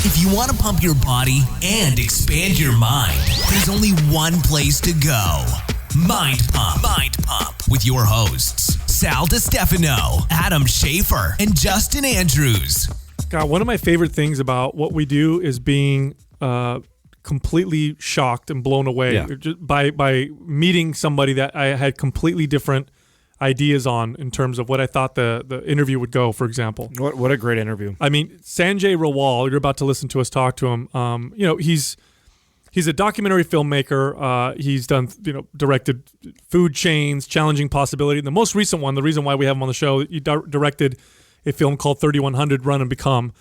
If you want to pump your body and expand your mind, there's only one place to go. Mind Pump. Mind Pump with your hosts, Sal DiStefano, Adam Schaefer, and Justin Andrews. God, one of my favorite things about what we do is being completely shocked and blown away by meeting somebody that I had completely different ideas on in terms of what I thought the interview would go, for example. What a great interview. I mean, Sanjay Rawal, you're about to listen to us talk to him. He's a documentary filmmaker. He's done, directed Food Chains, Challenging Possibility. And the most recent one, the reason why we have him on the show, he directed a film called 3100 Run and Become,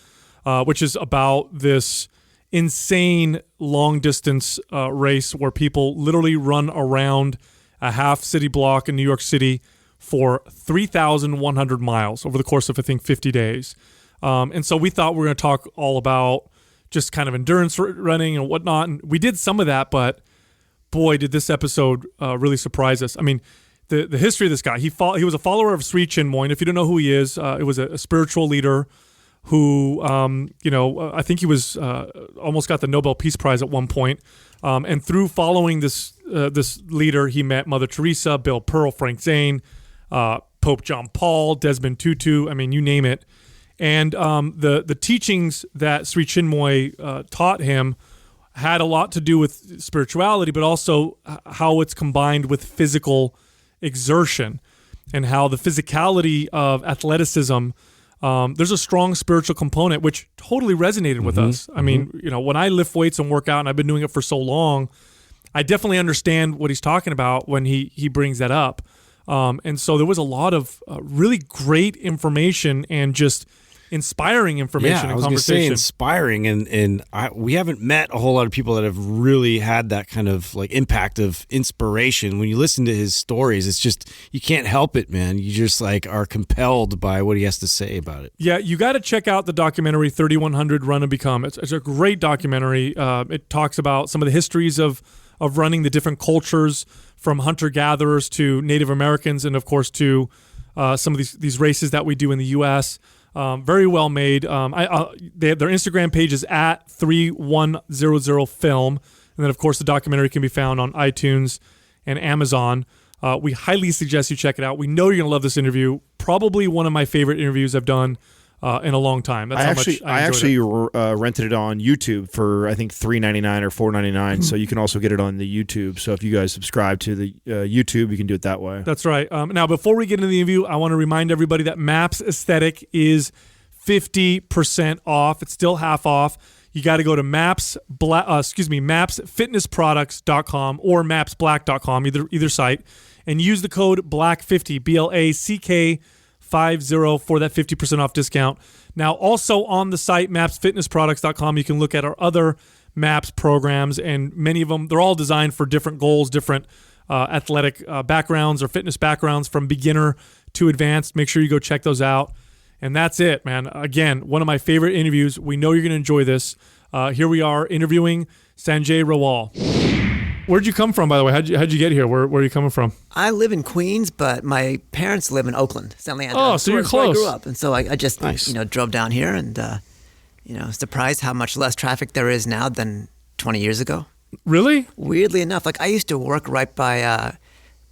which is about this insane long-distance race where people literally run around a half city block in New York City for 3,100 miles over the course of, I think, 50 days. And so we thought we were going to talk all about just kind of endurance running and whatnot. And we did some of that, but boy, did this episode really surprise us. I mean, the history of this guy, he was a follower of Sri Chinmoy. And if you don't know who he is, it was a spiritual leader who, I think he was almost got the Nobel Peace Prize at one point. And through following this leader, he met Mother Teresa, Bill Pearl, Frank Zane, Pope John Paul, Desmond Tutu. I mean, you name it. And the teachings that Sri Chinmoy taught him had a lot to do with spirituality, but also how it's combined with physical exertion and how the physicality of athleticism, there's a strong spiritual component, which totally resonated with us. I mean, when I lift weights and work out, and I've been doing it for so long, I definitely understand what he's talking about when he brings that up. And so there was a lot of really great information and just inspiring information and conversation. I was going to say inspiring, and we haven't met a whole lot of people that have really had that kind of like impact of inspiration. When you listen to his stories, it's just, you can't help it, man. You just like are compelled by what he has to say about it. Yeah, you got to check out the documentary 3100 Run and Become. It's a great documentary. It talks about some of the histories of running, the different cultures from hunter-gatherers to Native Americans, and of course to some of these races that we do in the U.S. Very well made. Their Instagram page is at 3100film, and then of course the documentary can be found on iTunes and Amazon. We highly suggest you check it out. We know you're gonna love this interview. Probably one of my favorite interviews I've done in a long time. That's I actually rented it on YouTube for I think $3.99 or $4.99. So you can also get it on the YouTube. So if you guys subscribe to the YouTube, you can do it that way. That's right. Now, before we get into the interview, I want to remind everybody that Maps Aesthetic is 50% off. It's still half off. You got to go to mapsfitnessproducts.com or mapsblack.com, either site, and use the code BLACK50, BLACK50 for that 50% off discount. Now, also on the site, mapsfitnessproducts.com, you can look at our other MAPS programs, and many of them, they're all designed for different goals, different athletic backgrounds or fitness backgrounds from beginner to advanced. Make sure you go check those out. And that's it, man. Again, one of my favorite interviews. We know you're going to enjoy this. Here we are interviewing Sanjay Rawal. Where'd you come from, by the way? How'd you get here? Where are you coming from? I live in Queens, but my parents live in Oakland, San Leandro. Oh, so you're close. Where I grew up, and so I just drove down here, and surprised how much less traffic there is now than 20 years ago. Really? Weirdly enough, like I used to work right by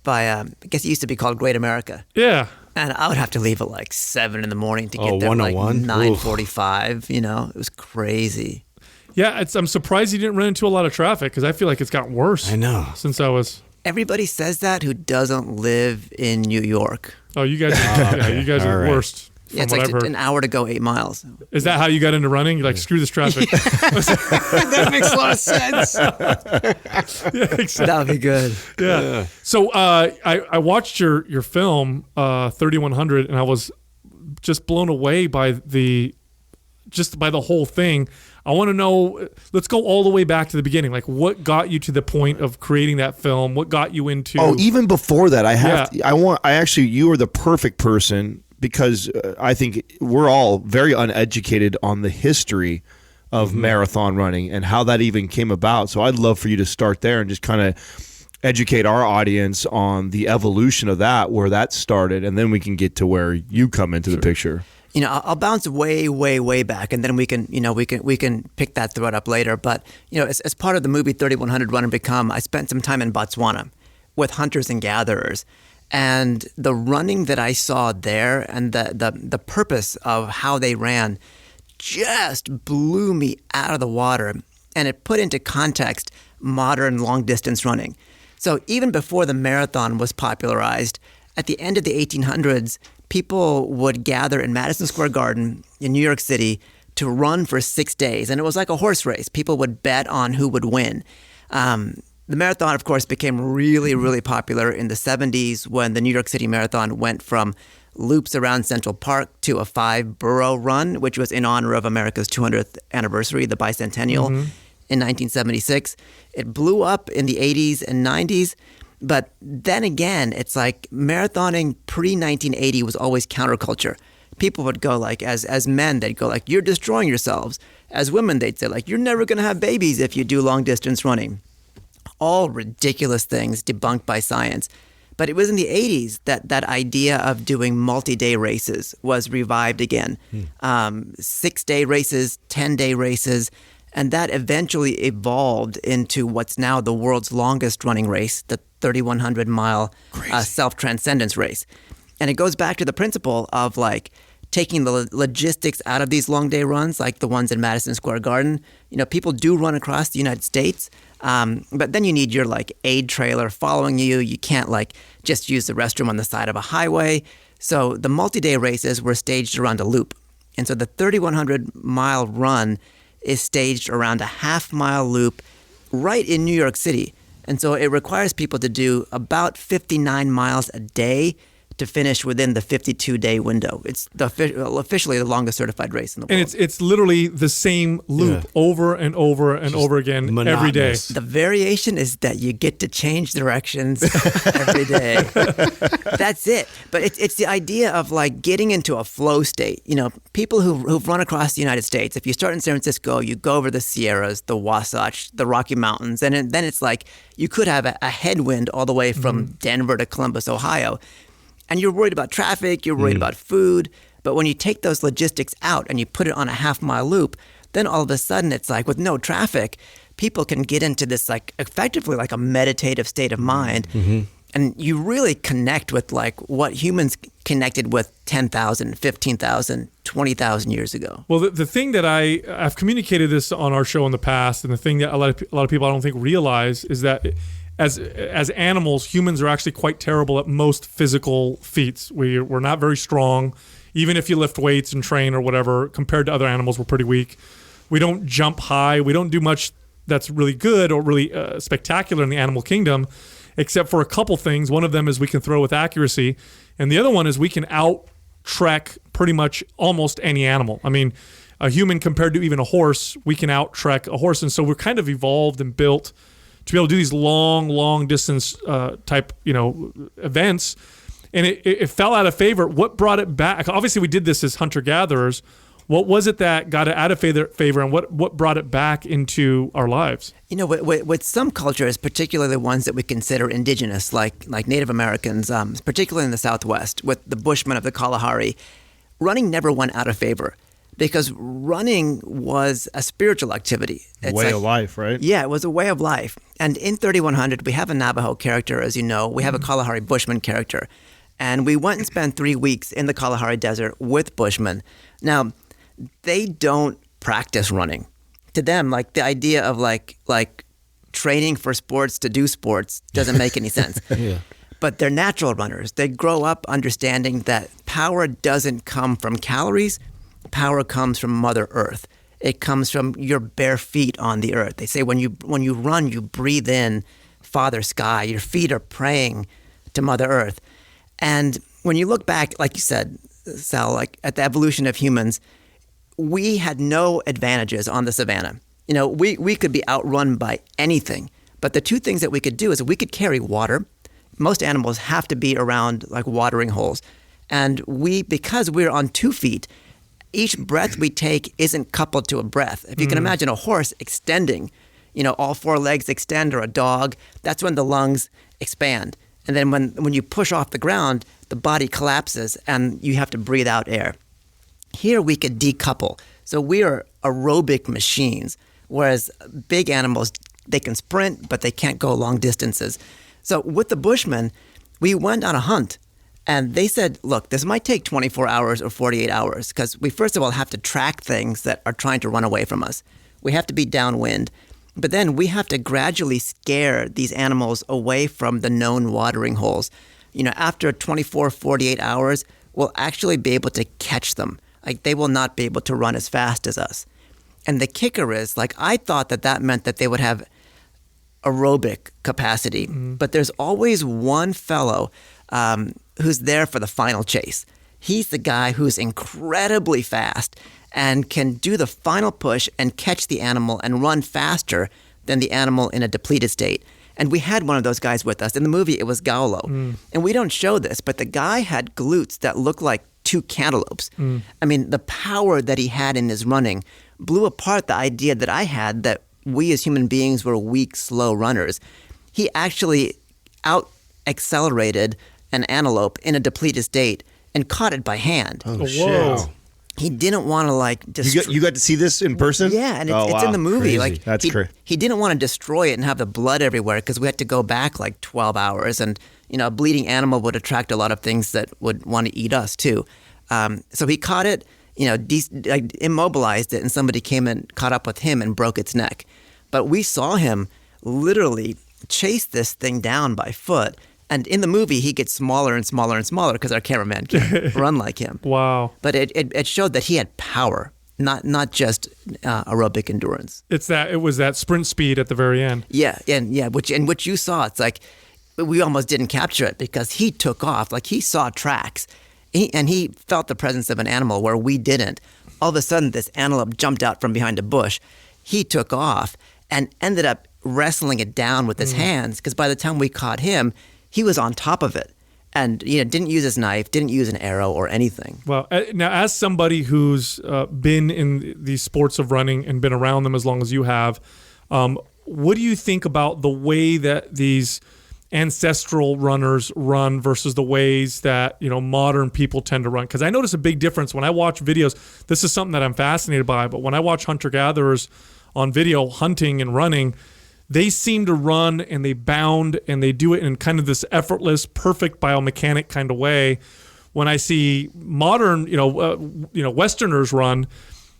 I guess it used to be called Great America. Yeah. And I would have to leave at like 7 in the morning to get there at like 9:45. It was crazy. Yeah, I'm surprised you didn't run into a lot of traffic because I feel like it's gotten worse. I know. Since I was... Everybody says that who doesn't live in New York. Oh, you guys are right. worst. Yeah, it's like an hour to go 8 miles. Is that how you got into running? You're like, screw this traffic. Yeah. That makes a lot of sense. Yeah, exactly. That would be good. Yeah. So I watched your film, 3100, and I was just blown away by the whole thing. I want to know, let's go all the way back to the beginning. Like, what got you to the point of creating that film? What got you into... Oh, even before that, you are the perfect person because I think we're all very uneducated on the history of marathon running and how that even came about. So I'd love for you to start there and just kind of educate our audience on the evolution of that, where that started, and then we can get to where you come into the picture. I'll bounce way, way, way back, and then we can pick that thread up later. But as part of the movie 3100 Run and Become, I spent some time in Botswana with hunters and gatherers, and the running that I saw there and the purpose of how they ran just blew me out of the water, and it put into context modern long distance running. So even before the marathon was popularized, at the end of the 1800s, people would gather in Madison Square Garden in New York City to run for 6 days. And it was like a horse race. People would bet on who would win. The marathon, of course, became really, really popular in the 70s when the New York City Marathon went from loops around Central Park to a 5-borough run, which was in honor of America's 200th anniversary, the bicentennial, in 1976. It blew up in the 80s and 90s. But then again, it's like marathoning pre-1980 was always counterculture. People would go like, as men, they'd go like, you're destroying yourselves. As women, they'd say like, you're never going to have babies if you do long distance running. All ridiculous things debunked by science. But it was in the 80s that idea of doing multi-day races was revived again. 6-day races, 10-day races. And that eventually evolved into what's now the world's longest running race, the 3,100-mile self-transcendence race. And it goes back to the principle of like taking the logistics out of these long day runs, like the ones in Madison Square Garden. People do run across the United States, but then you need your like aid trailer following you. You can't like just use the restroom on the side of a highway. So the multi-day races were staged around a loop. And so the 3,100-mile run is staged around a half-mile loop right in New York City. And so it requires people to do about 59 miles a day to finish within the 52-day window. It's officially the longest certified race in the world. And it's literally the same loop over and over and over again every day. The variation is that you get to change directions every day. That's it. But it's the idea of like getting into a flow state. People who've run across the United States, if you start in San Francisco, you go over the Sierras, the Wasatch, the Rocky Mountains, and then it's like you could have a headwind all the way from Denver to Columbus, Ohio. And you're worried about traffic, you're worried about food. But when you take those logistics out and you put it on a half-mile loop, then all of a sudden it's like with no traffic, people can get into this like effectively like a meditative state of mind. And you really connect with like what humans connected with 10,000, 15,000, 20,000 years ago. Well, the thing that I've communicated this on our show in the past, and the thing that a lot of people I don't think realize is that as animals, humans are actually quite terrible at most physical feats. We're not very strong. Even if you lift weights and train or whatever, compared to other animals, we're pretty weak. We don't jump high. We don't do much that's really good or really spectacular in the animal kingdom, except for a couple things. One of them is we can throw with accuracy, and the other one is we can out-trek pretty much almost any animal. I mean, a human compared to even a horse, we can out-trek a horse, and so we're kind of evolved and built to be able to do these long distance type, events. And it fell out of favor. What brought it back? Obviously, we did this as hunter-gatherers. What was it that got it out of favor, and what brought it back into our lives? With some cultures, particularly the ones that we consider indigenous, like Native Americans, particularly in the Southwest, with the Bushmen of the Kalahari, running never went out of favor. Because running was a spiritual activity. It's way of life, right? Yeah, it was a way of life. And in 3100, we have a Navajo character, as you know. We have a Kalahari Bushman character. And we went and spent 3 weeks in the Kalahari Desert with Bushmen. Now, they don't practice running. To them, like the idea of like training for sports to do sports doesn't make any sense. Yeah. But they're natural runners. They grow up understanding that power doesn't come from calories. Power comes from Mother Earth. It comes from your bare feet on the earth. They say when you run, you breathe in Father Sky. Your feet are praying to Mother Earth. And when you look back, like you said, Sal, like at the evolution of humans, we had no advantages on the savannah. We could be outrun by anything. But the two things that we could do is we could carry water. Most animals have to be around like watering holes. And because we're on 2 feet, each breath we take isn't coupled to a breath. If you can imagine a horse extending, all 4 legs extend, or a dog, that's when the lungs expand. And then when you push off the ground, the body collapses and you have to breathe out air. Here we could decouple. So we are aerobic machines, whereas big animals, they can sprint, but they can't go long distances. So with the Bushmen, we went on a hunt, and they said, look, this might take 24 hours or 48 hours, because we first of all have to track things that are trying to run away from us. We have to be downwind, but then we have to gradually scare these animals away from the known watering holes. After 24, 48 hours, we'll actually be able to catch them. Like, they will not be able to run as fast as us. And the kicker is, I thought that meant that they would have aerobic capacity, but there's always one fellow who's there for the final chase. He's the guy who's incredibly fast and can do the final push and catch the animal and run faster than the animal in a depleted state. And we had one of those guys with us. In the movie, it was Gaulo. And we don't show this, but the guy had glutes that looked like 2 cantaloupes. I mean, the power that he had in his running blew apart the idea that I had that we as human beings were weak, slow runners. He actually out-accelerated an antelope in a depleted state and caught it by hand. Oh, shit. He didn't want to You got to see this in person? Yeah, and it's in the movie. Crazy. That's crazy. He didn't want to destroy it and have the blood everywhere because we had to go back 12 hours, and a bleeding animal would attract a lot of things that would want to eat us too. So he caught it, immobilized it, and somebody came and caught up with him and broke its neck. But we saw him literally chase this thing down by foot. And in the movie, he gets smaller and smaller and smaller because our cameraman can't run like him. Wow. But it showed that he had power, not just aerobic endurance. It was that sprint speed at the very end. Yeah, which you saw. It's like we almost didn't capture it because he took off. Like, he saw tracks, and he felt the presence of an animal where we didn't. All of a sudden, this antelope jumped out from behind a bush. He took off and ended up wrestling it down with his hands, because by the time we caught him, he was on top of it and didn't use his knife, didn't use an arrow or anything. Well, now as somebody who's been in these sports of running and been around them as long as you have, what do you think about the way that these ancestral runners run versus the ways that modern people tend to run? Because I notice a big difference when I watch videos. This is something that I'm fascinated by, but when I watch hunter-gatherers on video hunting and running, they seem to run and they bound and they do it in kind of this effortless, perfect biomechanic kind of way. When I see modern, Westerners run,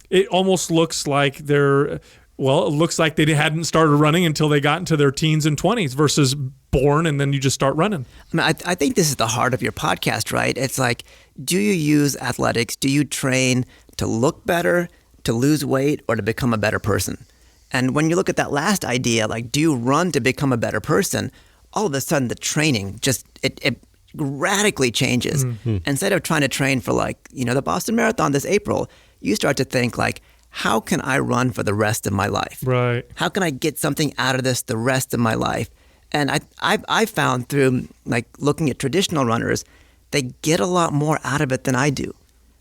it almost looks like it looks like they hadn't started running until they got into their teens and 20s versus born and then you just start running. I mean, I think this is the heart of your podcast, right? It's like, do you use athletics? Do you train to look better, to lose weight, or to become a better person? And when you look at that last idea, do you run to become a better person? All of a sudden, the training just, it radically changes. Mm-hmm. Instead of trying to train for the Boston Marathon this April, you start to think how can I run for the rest of my life? Right. How can I get something out of this the rest of my life? And I found through looking at traditional runners, they get a lot more out of it than I do.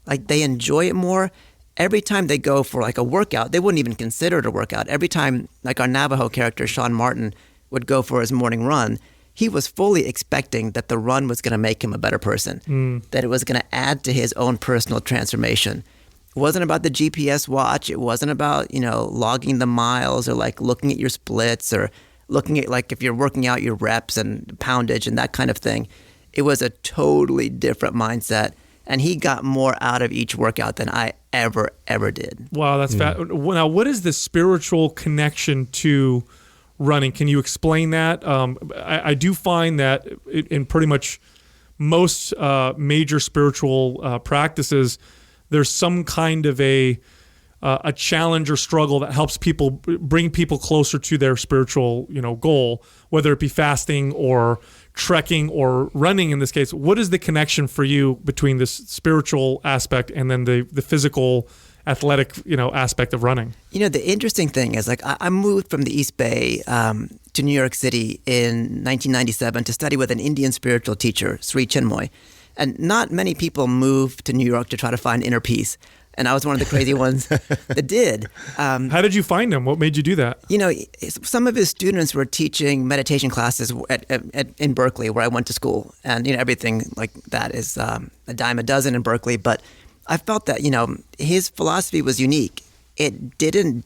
They enjoy it more. Every time they go for a workout, they wouldn't even consider it a workout. Every time our Navajo character, Sean Martin, would go for his morning run, he was fully expecting that the run was going to make him a better person, that it was going to add to his own personal transformation. It wasn't about the GPS watch. It wasn't about, logging the miles or looking at your splits or looking at if you're working out your reps and poundage and that kind of thing. It was a totally different mindset. And he got more out of each workout than I ever did. Wow, that's Now, what is the spiritual connection to running? Can you explain that? I do find that in pretty much most major spiritual practices, there's some kind of a challenge or struggle that helps people bring people closer to their spiritual, goal, whether it be fasting or trekking or running in this case. What is the connection for you between this spiritual aspect and then the physical athletic, aspect of running? The interesting thing is I moved from the East Bay to New York City in 1997 to study with an Indian spiritual teacher, Sri Chinmoy. And not many people move to New York to try to find inner peace. And I was one of the crazy ones that did. How did you find him? What made you do that? Some of his students were teaching meditation classes in Berkeley, where I went to school. And, everything like that is a dime a dozen in Berkeley. But I felt that, his philosophy was unique. It didn't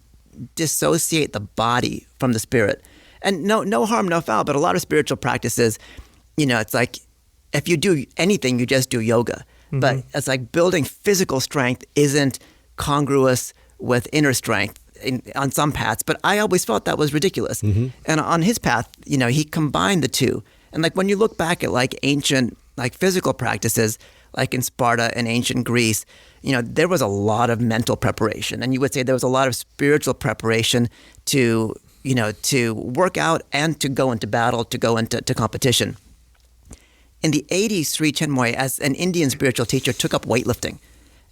dissociate the body from the spirit. And no harm, no foul, but a lot of spiritual practices, it's like if you do anything, you just do yoga. Mm-hmm. But it's like building physical strength isn't congruous with inner strength on some paths. But I always felt that was ridiculous. Mm-hmm. And on his path, he combined the two. And like when you look back at like ancient like physical practices, like in Sparta and ancient Greece, there was a lot of mental preparation. And you would say there was a lot of spiritual preparation to work out and to go into battle, to go into competition. In the 80s, Sri Chinmoy, as an Indian spiritual teacher, took up weightlifting.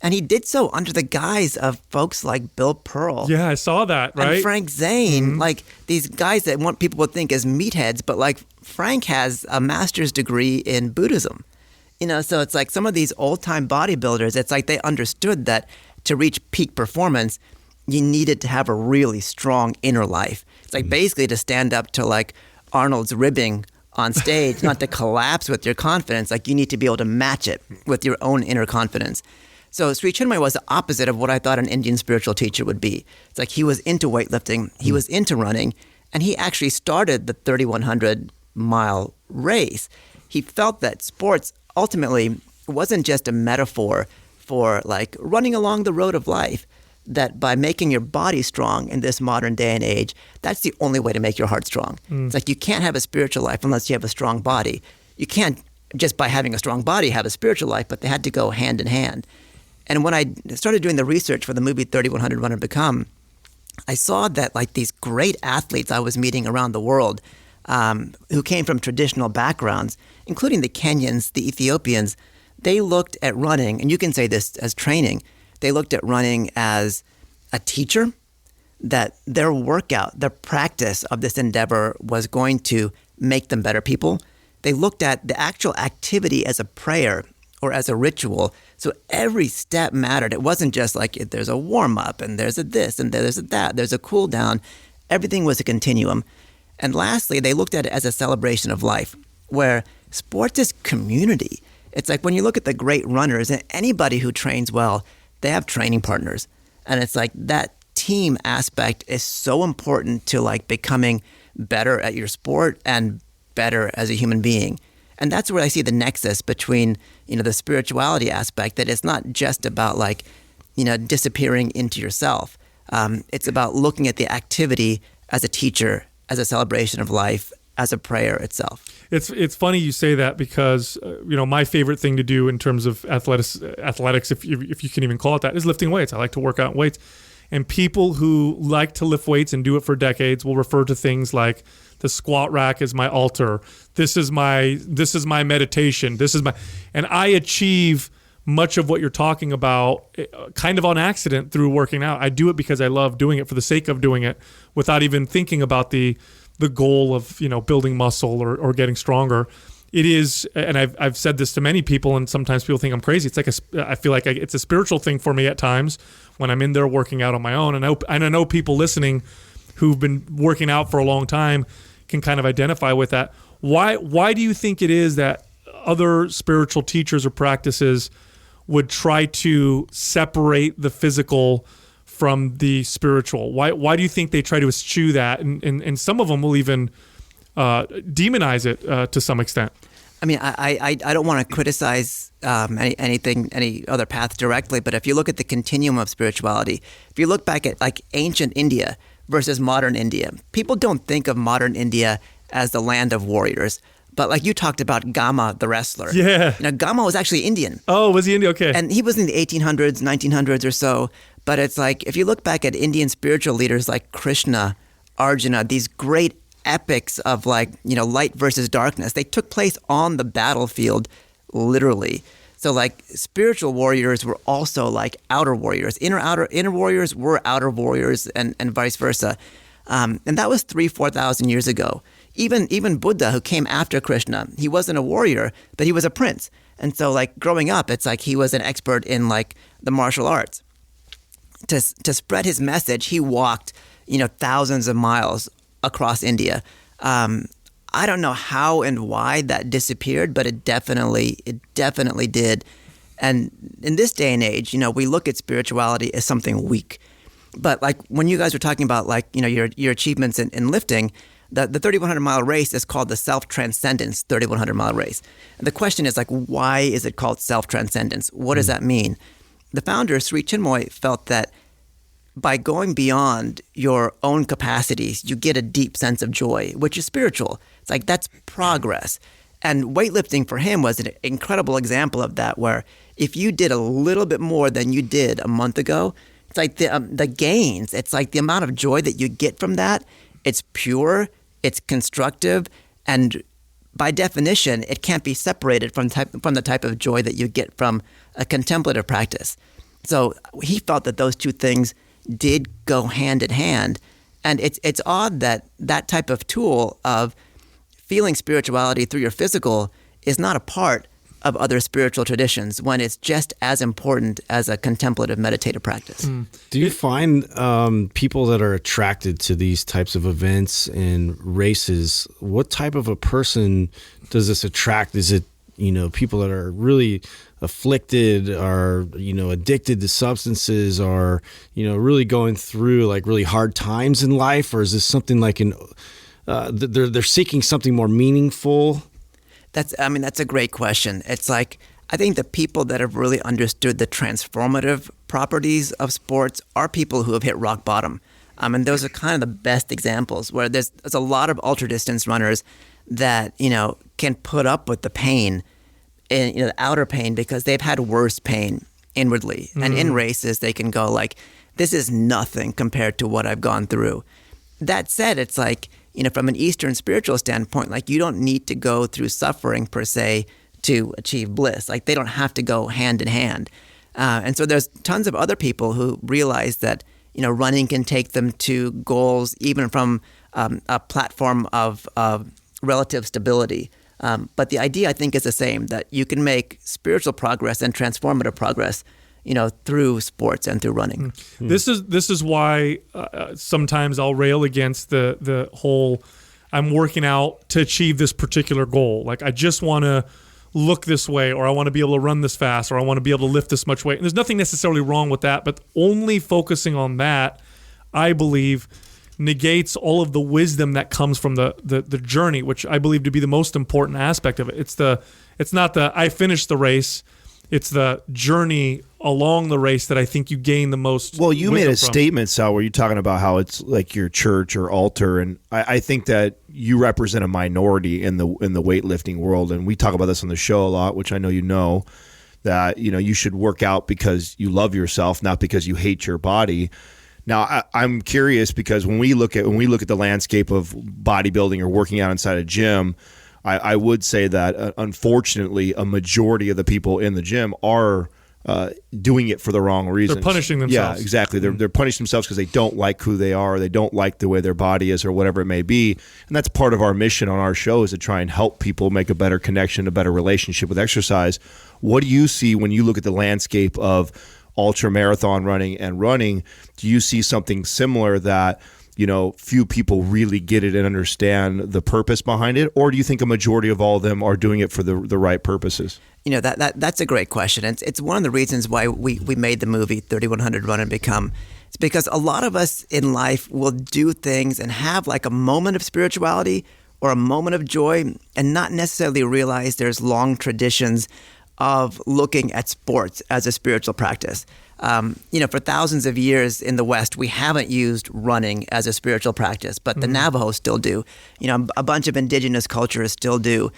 And he did so under the guise of folks like Bill Pearl. Yeah, I saw that, right? And Frank Zane, mm-hmm. like these guys that people would think as meatheads, but like Frank has a master's degree in Buddhism. So it's like some of these old-time bodybuilders, it's like they understood that to reach peak performance, you needed to have a really strong inner life. It's like basically to stand up to like Arnold's ribbing on stage, not to collapse with your confidence. Like you need to be able to match it with your own inner confidence. So Sri Chinmoy was the opposite of what I thought an Indian spiritual teacher would be. It's like he was into weightlifting, he was into running, and he actually started the 3,100-mile race. He felt that sports ultimately wasn't just a metaphor for like running along the road of life, that by making your body strong in this modern day and age, that's the only way to make your heart strong. It's like you can't have a spiritual life unless you have a strong body. You can't just by having a strong body have a spiritual life, but they had to go hand in hand. And when I started doing the research for the movie 3,100 Run and Become, I saw that like these great athletes I was meeting around the world who came from traditional backgrounds, including the Kenyans, the Ethiopians, they looked at running, and you can say this as training, they looked at running as a teacher, that their workout, their practice of this endeavor was going to make them better people. They looked at the actual activity as a prayer or as a ritual. So every step mattered. It wasn't just like there's a warm-up and there's a this and there's a that, there's a cool down. Everything was a continuum. And lastly, they looked at it as a celebration of life, where sports is community. It's like when you look at the great runners and anybody who trains well, they have training partners. And it's like that team aspect is so important to like becoming better at your sport and better as a human being. And that's where I see the nexus between, the spirituality aspect, that it's not just about like, disappearing into yourself. It's about looking at the activity as a teacher, as a celebration of life, as a prayer itself. It's funny you say that because my favorite thing to do in terms of athletics, if you can even call it that, is lifting weights. I like to work out in weights, and people who like to lift weights and do it for decades will refer to things like the squat rack is my altar. This is my meditation. And I achieve much of what you're talking about kind of on accident through working out. I do it because I love doing it for the sake of doing it, without even thinking about the goal of building muscle or getting stronger. It is, and I've said this to many people, and sometimes people think I'm crazy. It's like I feel like it's a spiritual thing for me at times when I'm in there working out on my own. And I know people listening who've been working out for a long time can kind of identify with that. Why do you think it is that other spiritual teachers or practices would try to separate the physical from the spiritual? Why do you think they try to eschew that? And some of them will even demonize it to some extent. I mean, I don't want to criticize any other path directly, but if you look at the continuum of spirituality, if you look back at like ancient India versus modern India, people don't think of modern India as the land of warriors. But like you talked about Gama, the wrestler. Yeah. Gama was actually Indian. Oh, was he Indian? Okay. And he was in the 1800s, 1900s or so. But it's like, if you look back at Indian spiritual leaders like Krishna, Arjuna, these great epics of like, light versus darkness, they took place on the battlefield, literally. So like spiritual warriors were also like outer warriors. Inner warriors were outer warriors and vice versa. And that was 4,000 years ago. Even Buddha, who came after Krishna, he wasn't a warrior, but he was a prince. And so like growing up, it's like he was an expert in like the martial arts. To spread his message, he walked, thousands of miles across India. I don't know how and why that disappeared, but it definitely did. And in this day and age, we look at spirituality as something weak. But like when you guys were talking about like, your achievements in lifting, the 3,100 mile race is called the Self-Transcendence 3,100 mile race. And the question is like, why is it called Self-Transcendence? What does that mean? The founder, Sri Chinmoy, felt that by going beyond your own capacities, you get a deep sense of joy, which is spiritual. It's like that's progress. And weightlifting for him was an incredible example of that, where if you did a little bit more than you did a month ago, it's like the gains, it's like the amount of joy that you get from that. It's pure, it's constructive, and by definition, it can't be separated from the type of joy that you get from a contemplative practice. So he felt that those two things did go hand in hand. And it's odd that type of tool of feeling spirituality through your physical is not a part of other spiritual traditions when it's just as important as a contemplative meditative practice. Do you find people that are attracted to these types of events and races, what type of a person does this attract? Is it, people that are really afflicted, are, addicted to substances, are, really going through like really hard times in life? Or is this something like they're seeking something more meaningful? That's a great question. It's like, I think the people that have really understood the transformative properties of sports are people who have hit rock bottom. And those are kind of the best examples where there's a lot of ultra distance runners that, can put up with the pain and, the outer pain because they've had worse pain inwardly. And in races, they can go like, this is nothing compared to what I've gone through. That said, it's like, from an Eastern spiritual standpoint, like you don't need to go through suffering per se to achieve bliss. Like they don't have to go hand in hand. And so there's tons of other people who realize that, running can take them to goals even from a platform of relative stability. But the idea, I think, is the same, that you can make spiritual progress and transformative progress through sports and through running. This is why sometimes I'll rail against the whole I'm working out to achieve this particular goal. Like I just want to look this way, or I want to be able to run this fast, or I want to be able to lift this much weight. And there's nothing necessarily wrong with that, but only focusing on that, I believe, negates all of the wisdom that comes from the journey, which I believe to be the most important aspect of it. It's not the I finished the race. It's the journey along the race that I think you gain the most. Well, you made a from. statement, Sal, where you're talking about how it's like your church or altar, and I think that you represent a minority in the weightlifting world, and we talk about this on the show a lot, which I know that you should work out because you love yourself, not because you hate your body. Now, I'm curious because when we look at the landscape of bodybuilding or working out inside a gym, I would say that unfortunately a majority of the people in the gym are doing it for the wrong reasons. They're punishing themselves. Yeah, exactly. They're punishing themselves because they don't like who they are, or they don't like the way their body is, or whatever it may be. And that's part of our mission on our show, is to try and help people make a better connection, a better relationship with exercise. What do you see when you look at the landscape of ultra marathon running and running? Do you see something similar that few people really get it and understand the purpose behind it? Or do you think a majority of all of them are doing it for the right purposes? That's a great question. It's one of the reasons why we made the movie 3,100 Run and Become. It's because a lot of us in life will do things and have like a moment of spirituality or a moment of joy and not necessarily realize there's long traditions of looking at sports as a spiritual practice. For thousands of years in the West, we haven't used running as a spiritual practice, but the Navajo still do. A bunch of indigenous cultures still do.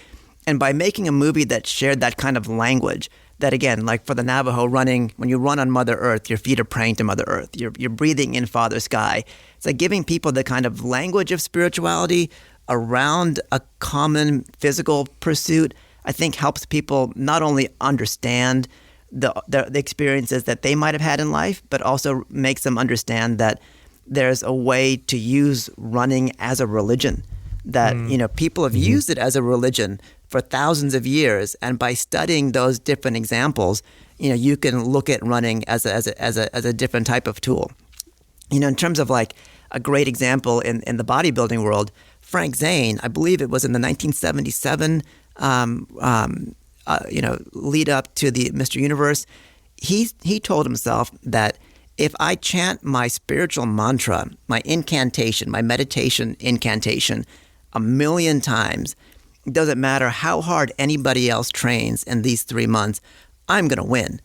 And by making a movie that shared that kind of language, that again, like for the Navajo, running, when you run on Mother Earth, your feet are praying to Mother Earth. You're breathing in Father Sky. It's like giving people the kind of language of spirituality around a common physical pursuit, I think helps people not only understand the experiences that they might have had in life, but also makes them understand that there's a way to use running as a religion, that people have used it as a religion for thousands of years, and by studying those different examples, you can look at running as a different type of tool. In terms of like a great example in the bodybuilding world, Frank Zane, I believe it was in the 1977 lead up to the Mr. Universe, he told himself that if I chant my spiritual mantra, my incantation, my meditation incantation 1,000,000 times, it doesn't matter how hard anybody else trains in these 3 months, I'm going to win.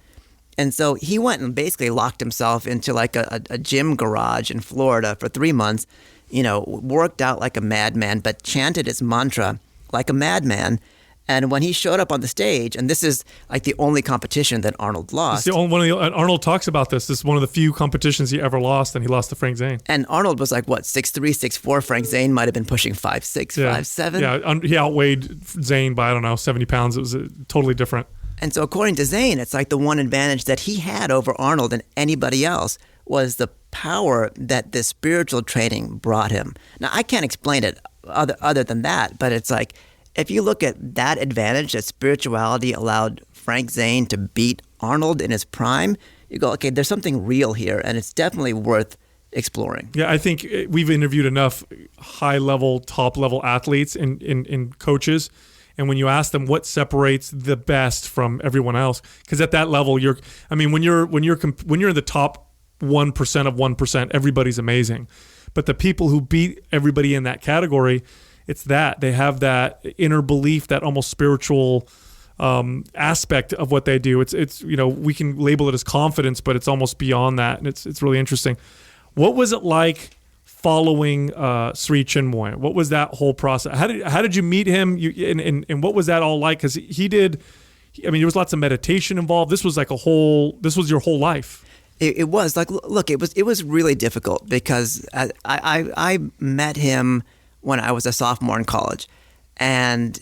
And so he went and basically locked himself into like a gym garage in Florida for 3 months, worked out like a madman, but chanted his mantra like a madman. And when he showed up on the stage, and this is like the only competition that Arnold lost. It's the only one Arnold talks about this. This is one of the few competitions he ever lost, and he lost to Frank Zane. And Arnold was like, 6'3", 6'4". Frank Zane might have been pushing 5'6", 5'7". Yeah, he outweighed Zane by, 70 pounds. It was totally different. And so according to Zane, it's like the one advantage that he had over Arnold and anybody else was the power that this spiritual training brought him. Now, I can't explain it other than that, but it's like, if you look at that advantage that spirituality allowed Frank Zane to beat Arnold in his prime, you go, okay, there's something real here, and it's definitely worth exploring. Yeah, I think we've interviewed enough high-level, top-level athletes and coaches, and when you ask them what separates the best from everyone else, because at that level, when you're in the top 1% of 1%, everybody's amazing, but the people who beat everybody in that category, it's that they have that inner belief, that almost spiritual aspect of what they do. It's we can label it as confidence, but it's almost beyond that, and it's really interesting. What was it like following Sri Chinmoy? What was that whole process? How did you meet him? And what was that all like? Because there was lots of meditation involved. This was your whole life. It was like, look, it was really difficult because I met him when I was a sophomore in college. And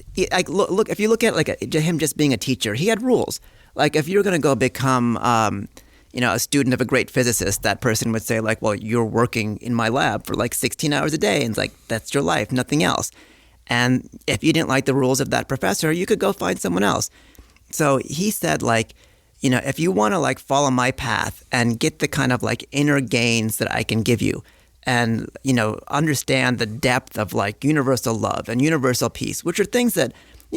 look, if you look at him just being a teacher, he had rules. Like if you're going to go become, a student of a great physicist, that person would say like, well, you're working in my lab for like 16 hours a day. And it's like, that's your life, nothing else. And if you didn't like the rules of that professor, you could go find someone else. So he said like, if you want to like follow my path and get the kind of like inner gains that I can give you, and, understand the depth of like universal love and universal peace, which are things that,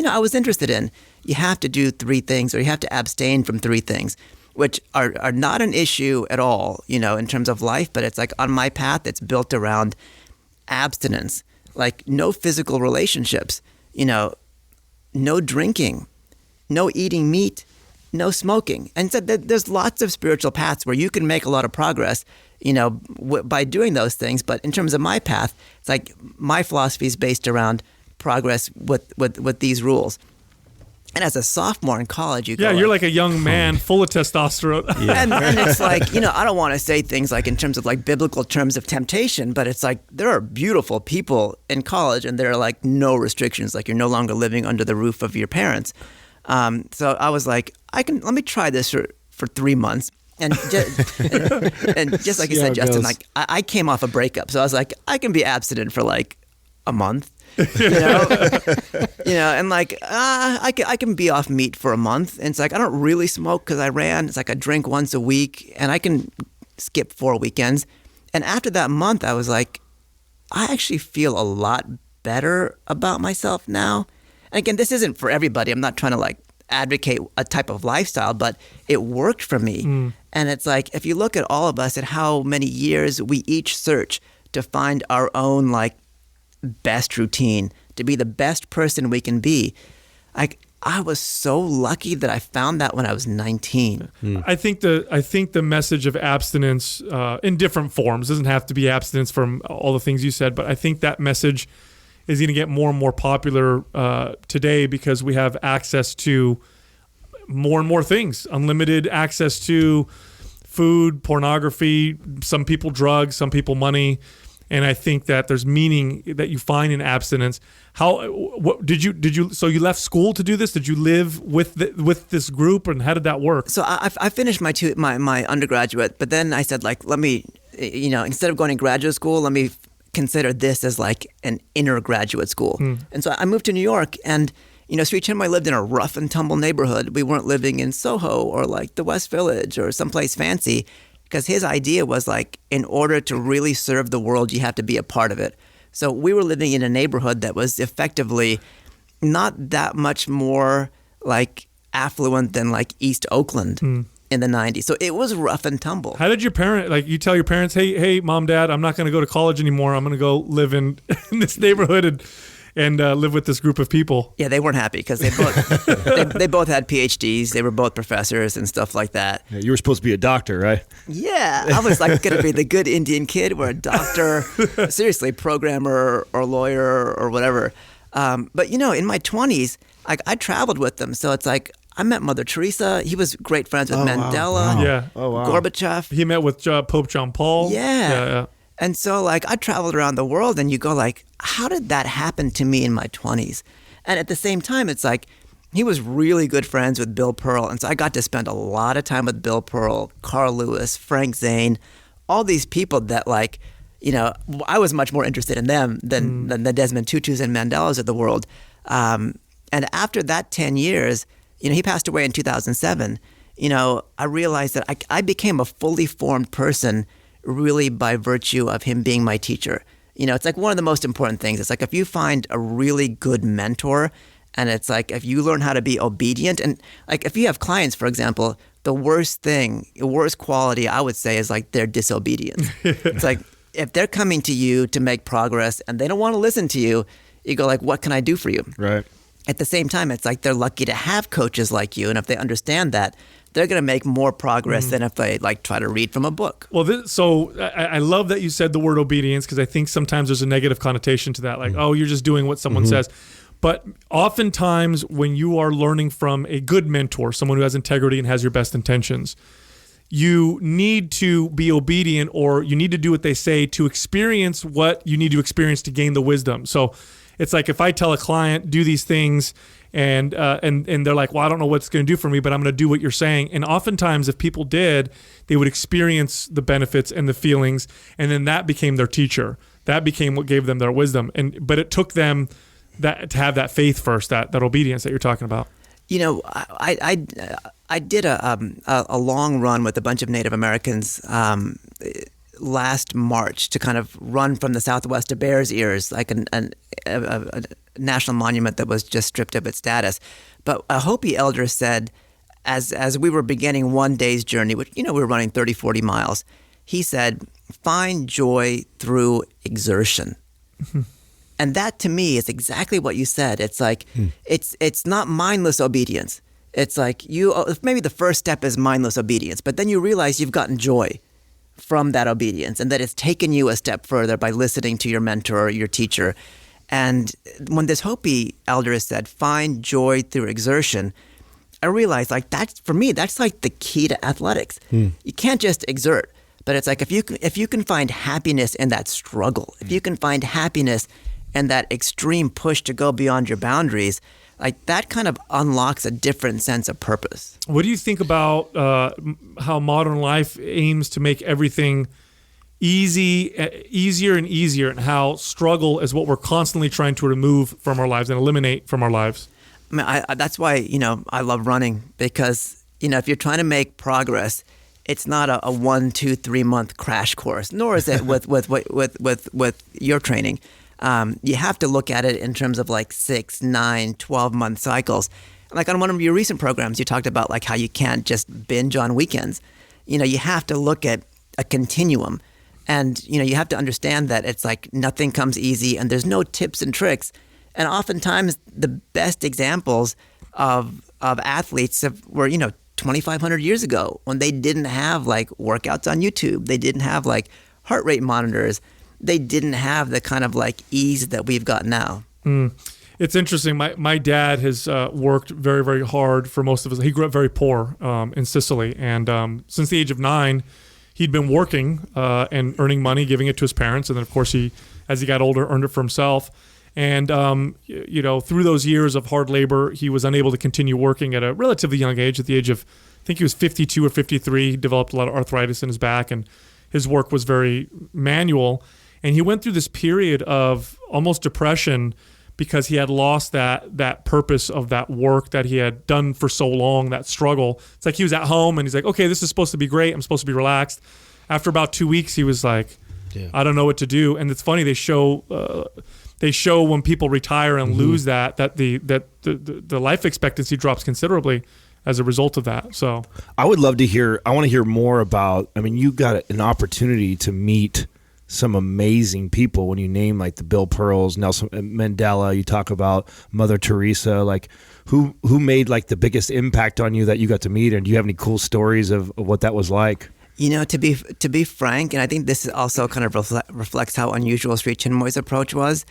I was interested in. You have to do 3 things, or you have to abstain from 3 things, which are not an issue at all, in terms of life. But it's like on my path, it's built around abstinence, like no physical relationships, no drinking, no eating meat, no smoking. And so there's lots of spiritual paths where you can make a lot of progress, by doing those things. But in terms of my path, it's like my philosophy is based around progress with these rules. And as a sophomore in college, you're like a young man full of testosterone. Yeah. And it's like, I don't want to say things like in terms of like biblical terms of temptation, but it's like there are beautiful people in college and there are like no restrictions. Like you're no longer living under the roof of your parents. So I was like, let me try this for 3 months. And just like you said, Justin, like I came off a breakup, so I was like, I can be abstinent for like a month, and like I can be off meat for a month. And it's like I don't really smoke because I ran. It's like I drink once a week, and I can skip 4 weekends. And after that month, I was like, I actually feel a lot better about myself now. And again, this isn't for everybody. I'm not trying to like advocate a type of lifestyle, but it worked for me. And it's like, if you look at all of us at how many years we each search to find our own like best routine, to be the best person we can be. Like I was so lucky that I found that when I was 19. I think the message of abstinence in different forms, doesn't have to be abstinence from all the things you said, but I think that message is going to get more and more popular today because we have access to more and more things, unlimited access to food, pornography, some people drugs, some people money. And I think that there's meaning that you find in abstinence. So you left school to do this? Did you live with this group, and how did that work? So I finished my undergraduate, but then I said, like, let me, instead of going to graduate school, let me consider this as like an inner graduate school. And so I moved to New York, and Sri Chinmoy lived in a rough and tumble neighborhood. We weren't living in Soho or like the West Village or someplace fancy, because his idea was like, in order to really serve the world, you have to be a part of it. So we were living in a neighborhood that was effectively not that much more like affluent than like East Oakland in the 90s. So it was rough and tumble. How did your parent, like you tell your parents, hey, mom, dad, I'm not going to go to college anymore. I'm going to go live in this neighborhood and live with this group of people? Yeah, they weren't happy because they both they both had PhDs. They were both professors and stuff like that. Yeah, you were supposed to be a doctor, right? Yeah, I was like going to be the good Indian kid or a doctor, seriously, programmer or lawyer or whatever. But, you know, in my 20s, I traveled with them. So it's like I met Mother Teresa. He was great friends with Mandela. Wow. Yeah. Oh, wow. Gorbachev. He met with Pope John Paul. Yeah. And so, like, I traveled around the world, and you go, like, how did that happen to me in my 20s? And at the same time, it's like he was really good friends with Bill Pearl. And so I got to spend a lot of time with Bill Pearl, Carl Lewis, Frank Zane, all these people that, like, you know, I was much more interested in them than the Desmond Tutus and Mandelas of the world. And after that 10 years, you know, he passed away in 2007. You know, I realized that I became a fully formed person really by virtue of him being my teacher. You know, it's like one of the most important things. It's like if you find a really good mentor, and it's like if you learn how to be obedient, and like if you have clients, for example, the worst quality I would say is like their disobedience. It's like if they're coming to you to make progress and they don't want to listen to you, you go like, what can I do for you? Right. At the same time, it's like they're lucky to have coaches like you. And if they understand that, they're going to make more progress than if they like try to read from a book. Well, so I love that you said the word obedience, because I think sometimes there's a negative connotation to that. Like, oh, you're just doing what someone says. But oftentimes when you are learning from a good mentor, someone who has integrity and has your best intentions, you need to be obedient, or you need to do what they say to experience what you need to experience to gain the wisdom. So it's like if I tell a client, do these things, and they're like, well, I don't know what it's going to do for me, but I'm going to do what you're saying. And oftentimes if people did, they would experience the benefits and the feelings, and then that became their teacher. That became what gave them their wisdom. But it took them to have that faith first, that obedience that you're talking about. You know, I did a long run with a bunch of Native Americans last March to kind of run from the Southwest to Bears Ears, like a national monument that was just stripped of its status. But a Hopi elder said, as we were beginning one day's journey, which, you know, we were running 30, 40 miles, he said, find joy through exertion. And that to me is exactly what you said. It's like, it's not mindless obedience. It's like maybe the first step is mindless obedience, but then you realize you've gotten joy from that obedience, and that it's taken you a step further by listening to your mentor or your teacher. And when this Hopi elder said, find joy through exertion, I realized like that's, for me, that's like the key to athletics. You can't just exert, but it's like if you can find happiness in that struggle, if you can find happiness in that extreme push to go beyond your boundaries, like that kind of unlocks a different sense of purpose. What do you think about how modern life aims to make everything easier and easier, and how struggle is what we're constantly trying to remove from our lives and eliminate from our lives? I mean, that's why, you know, I love running, because, you know, if you're trying to make progress, it's not a 1, 2, 3 month crash course, nor is it with your training. You have to look at it in terms of like 6, 9, 12 month cycles. Like on one of your recent programs, you talked about like how you can't just binge on weekends. You know, you have to look at a continuum, and, you know, you have to understand that it's like nothing comes easy and there's no tips and tricks. And oftentimes the best examples of athletes were, you know, 2,500 years ago, when they didn't have like workouts on YouTube. They didn't have like heart rate monitors. They didn't have the kind of like ease that we've got now. It's interesting. My dad has worked very, very hard for most of his. He grew up very poor in Sicily, and since the age of 9, he'd been working and earning money, giving it to his parents, and then of course he, as he got older, earned it for himself. And you know, through those years of hard labor, he was unable to continue working at a relatively young age. At the age of, I think he was 52 or 53, he developed a lot of arthritis in his back, and his work was very manual. And he went through this period of almost depression because he had lost that purpose of that work that he had done for so long, that struggle. It's like he was at home and he's like, okay, this is supposed to be great. I'm supposed to be relaxed. After about 2 weeks, he was like, I don't know what to do. And it's funny, they show they show when people retire and lose that the life expectancy drops considerably as a result of that. So I would love to hear. I want to hear more about. I mean, you got an opportunity to meet some amazing people when you name like the Bill Pearls, Nelson Mandela. You talk about Mother Teresa. Like, who made like the biggest impact on you that you got to meet? And do you have any cool stories of what that was like? You know, to be frank, and I think this also kind of reflects how unusual Sri Chinmoy's approach was.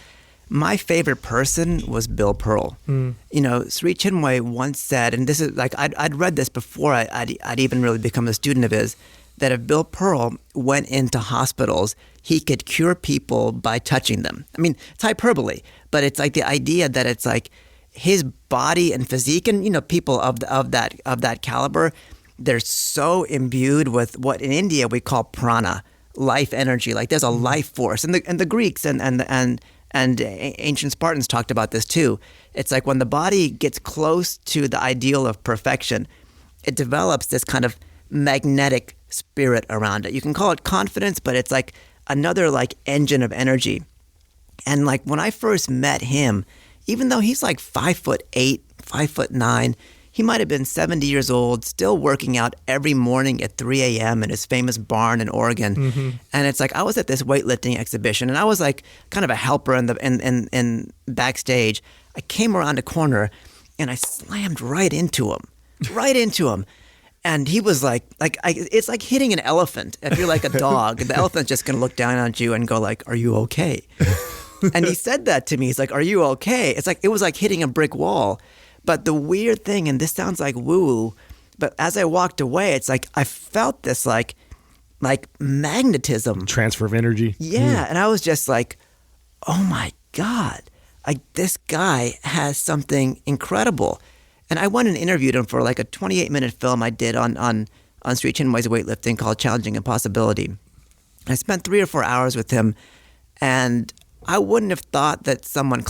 My favorite person was Bill Pearl. You know, Sri Chinmoy once said, and this is like I'd read this before I'd even really become a student of his, that if Bill Pearl went into hospitals, he could cure people by touching them. I mean, it's hyperbole, but it's like the idea that it's like his body and physique, and you know, people of that caliber, they're so imbued with what in India we call prana, life energy. Like there's a life force, and the Greeks and ancient Spartans talked about this too. It's like when the body gets close to the ideal of perfection, it develops this kind of magnetic spirit around it. You can call it confidence, but it's like another like engine of energy. And like when I first met him, even though he's like 5'8", 5'9", he might have been 70 years old, still working out every morning at 3 a.m. in his famous barn in Oregon. And it's like I was at this weightlifting exhibition, and I was like kind of a helper in backstage. I came around a corner, and I slammed right into him. And he was like it's like hitting an elephant. If you're like a dog, the elephant's just going to look down on you and go like, "Are you okay?" And he said that to me. He's like, "Are you okay?" It's like it was like hitting a brick wall. But the weird thing, and this sounds like woo-woo, but as I walked away, it's like I felt this like magnetism. Transfer of energy. Yeah, and I was just like, oh my God, like this guy has something incredible. And I went and interviewed him for like a 28-minute film I did on Sri Chinmoy's weightlifting called Challenging Impossibility. I spent 3 or 4 hours with him, and I wouldn't have thought that someone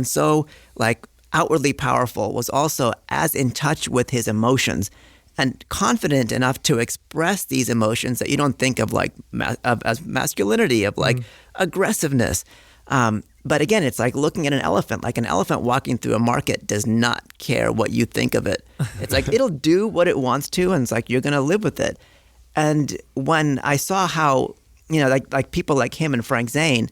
so like outwardly powerful was also as in touch with his emotions and confident enough to express these emotions that you don't think of like as masculinity, of like aggressiveness. But again, it's like looking at an elephant. Like an elephant walking through a market does not care what you think of it. It's like it'll do what it wants to, and it's like you're going to live with it. And when I saw how, you know, like people like him and Frank Zane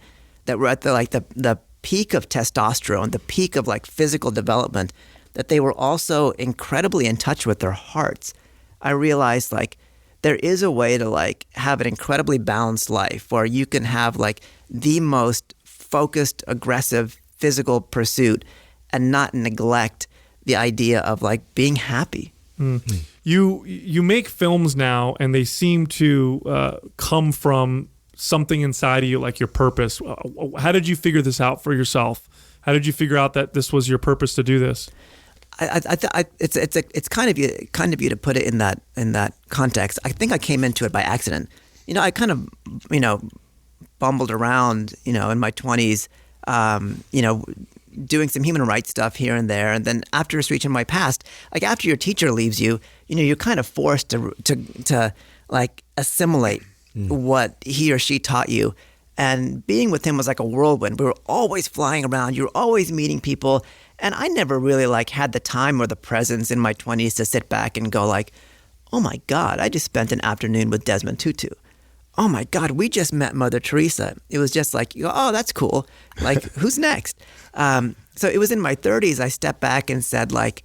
that were at the peak of testosterone, the peak of like physical development, that they were also incredibly in touch with their hearts. I realized like there is a way to like have an incredibly balanced life where you can have like the most focused, aggressive physical pursuit and not neglect the idea of like being happy. You make films now, and they seem to come from something inside of you, like your purpose. How did you figure this out for yourself? How did you figure out that this was your purpose to do this? It's kind of you to put it in that context. I think I came into it by accident. You know, I kind of, you know, bumbled around, you know, in my 20s, you know, doing some human rights stuff here and there. And then after Sri Chinmoy passed, like after your teacher leaves you, you know, you're kind of forced to like assimilate what he or she taught you. And being with him was like a whirlwind. We were always flying around. You were always meeting people. And I never really like had the time or the presence in my 20s to sit back and go like, oh my God, I just spent an afternoon with Desmond Tutu. Oh my God, we just met Mother Teresa. It was just like, oh, that's cool. Like, who's next? So it was in my 30s, I stepped back and said like,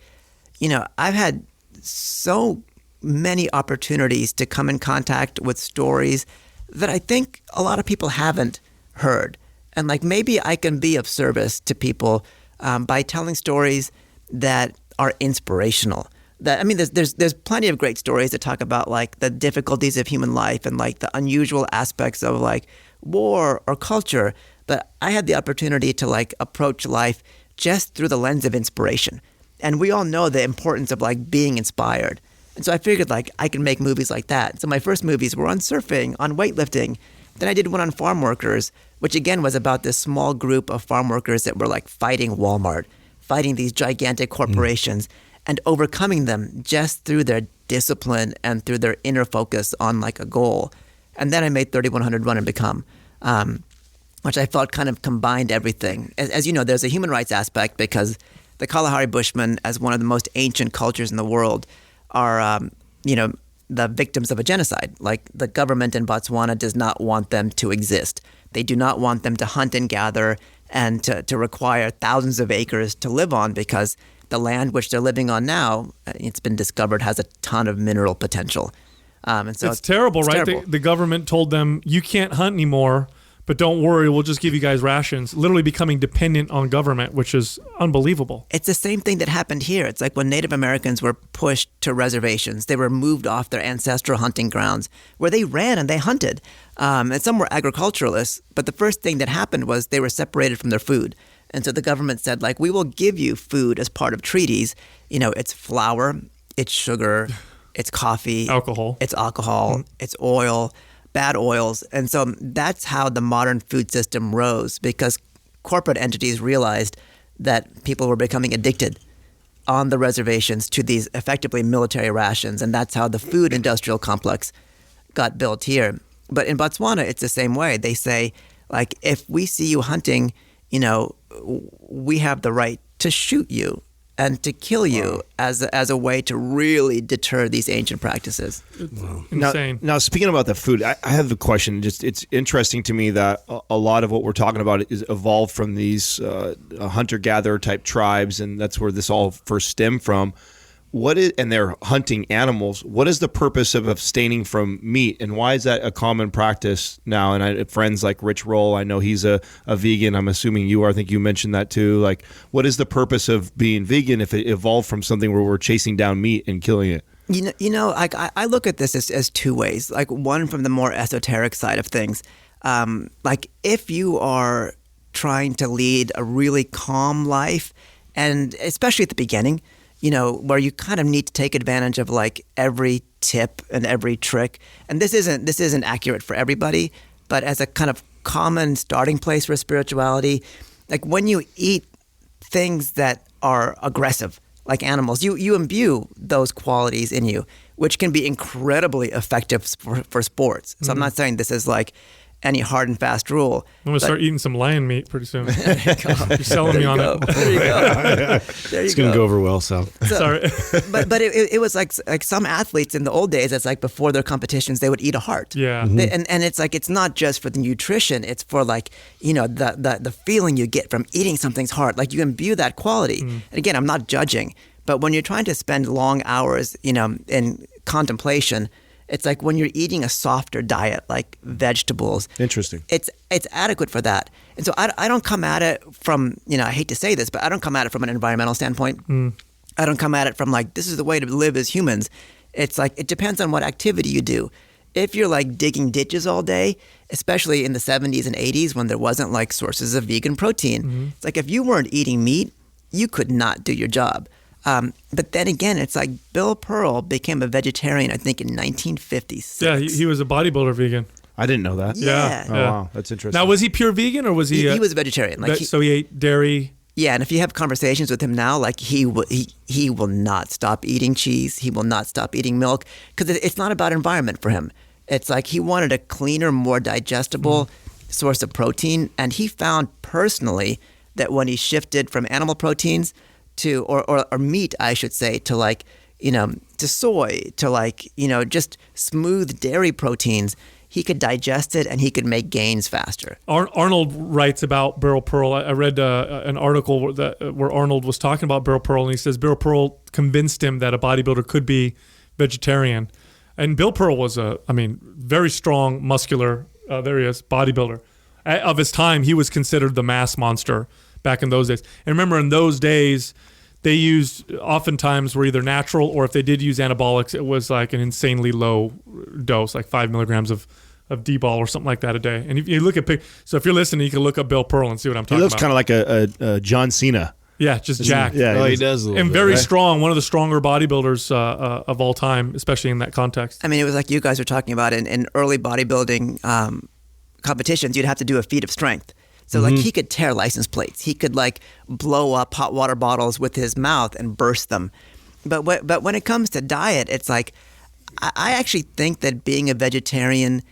you know, I've had so many opportunities to come in contact with stories that I think a lot of people haven't heard. And like maybe I can be of service to people by telling stories that are inspirational. That, I mean, there's plenty of great stories that talk about like the difficulties of human life and like the unusual aspects of like war or culture. But I had the opportunity to like approach life just through the lens of inspiration. And we all know the importance of like being inspired. And so I figured like I could make movies like that. So my first movies were on surfing, on weightlifting. Then I did one on farm workers, which again was about this small group of farm workers that were like fighting Walmart, fighting these gigantic corporations and overcoming them just through their discipline and through their inner focus on like a goal. And then I made 3100 Run and Become, which I felt kind of combined everything. As you know, there's a human rights aspect because the Kalahari Bushmen, as one of the most ancient cultures in the world, are, the victims of a genocide. Like the government in Botswana does not want them to exist. They do not want them to hunt and gather and to require thousands of acres to live on because the land which they're living on now, it's been discovered, has a ton of mineral potential. And so it's terrible, right? terrible. The government told them, you can't hunt anymore, but don't worry, we'll just give you guys rations, literally becoming dependent on government, which is unbelievable. It's the same thing that happened here. It's like when Native Americans were pushed to reservations, they were moved off their ancestral hunting grounds where they ran and they hunted. And some were agriculturalists, but the first thing that happened was they were separated from their food. And so the government said, like, we will give you food as part of treaties. It's flour, it's sugar, it's coffee, it's alcohol, it's oil, bad oils. And so that's how the modern food system rose, because corporate entities realized that people were becoming addicted on the reservations to these effectively military rations. And that's how the food industrial complex got built here. But in Botswana, it's the same way. They say, like, if we see you hunting, we have the right to shoot you and to kill you as a way to really deter these ancient practices. Insane. Now, speaking about the food, I have a question. Just it's interesting to me that a lot of what we're talking about is evolved from these hunter-gatherer type tribes, and that's where this all first stemmed from. And they're hunting animals. What is the purpose of abstaining from meat, and why is that a common practice now? And I have friends like Rich Roll, I know he's a vegan. I'm assuming you are. I think you mentioned that too. Like, what is the purpose of being vegan if it evolved from something where we're chasing down meat and killing it? I look at this as two ways. Like, one from the more esoteric side of things. Like, if you are trying to lead a really calm life, and especially at the beginning, where you kind of need to take advantage of like every tip and every trick. And this isn't accurate for everybody, but as a kind of common starting place for spirituality, like when you eat things that are aggressive, like animals, you imbue those qualities in you, which can be incredibly effective for sports. So I'm not saying this is like any hard and fast rule. I'm going to start eating some lion meat pretty soon. There you go. You're selling me on it. There you go. It's going to go over well, Sal. Sorry. But it was like some athletes in the old days, it's like before their competitions, they would eat a heart. Yeah. And it's like, it's not just for the nutrition, it's for like, the feeling you get from eating something's hard. Like you imbue that quality. And again, I'm not judging, but when you're trying to spend long hours, in contemplation, it's like when you're eating a softer diet, like vegetables. Interesting. It's adequate for that. And so I don't come at it from, I hate to say this, but I don't come at it from an environmental standpoint. I don't come at it from like, this is the way to live as humans. It's like, it depends on what activity you do. If you're like digging ditches all day, especially in the 70s and 80s when there wasn't like sources of vegan protein, it's like if you weren't eating meat, you could not do your job. But then again, it's like Bill Pearl became a vegetarian, I think, in 1956. Yeah, he was a bodybuilder vegan. I didn't know that. Yeah. Oh, wow. That's interesting. Now, was he pure vegan or was he? He was a vegetarian. Like so he ate dairy. Yeah, and if you have conversations with him now, like he will not stop eating cheese. He will not stop eating milk because it's not about environment for him. It's like he wanted a cleaner, more digestible source of protein, and he found personally that when he shifted from animal proteins to or meat, I should say, to like, to soy, to like, just smooth dairy proteins, he could digest it and he could make gains faster. Arnold writes about Bill Pearl. I read an article where Arnold was talking about Bill Pearl, and he says Bill Pearl convinced him that a bodybuilder could be vegetarian. And Bill Pearl was very strong, muscular, there he is, bodybuilder. Of his time, he was considered the mass monster back in those days. And remember, in those days, they used, oftentimes were either natural, or if they did use anabolics, it was like an insanely low dose, like 5 milligrams of D-ball or something like that a day. And if you look at, so if you're listening, you can look up Bill Pearl and see what I'm talking about. He looks kind of like a John Cena. Yeah, just jacked. Yeah, he does a little and bit, very right? strong, one of the stronger bodybuilders of all time, especially in that context. I mean, it was like you guys were talking about in early bodybuilding competitions, you'd have to do a feat of strength. So like he could tear license plates. He could like blow up hot water bottles with his mouth and burst them. But when it comes to diet, it's like I actually think that being a vegetarian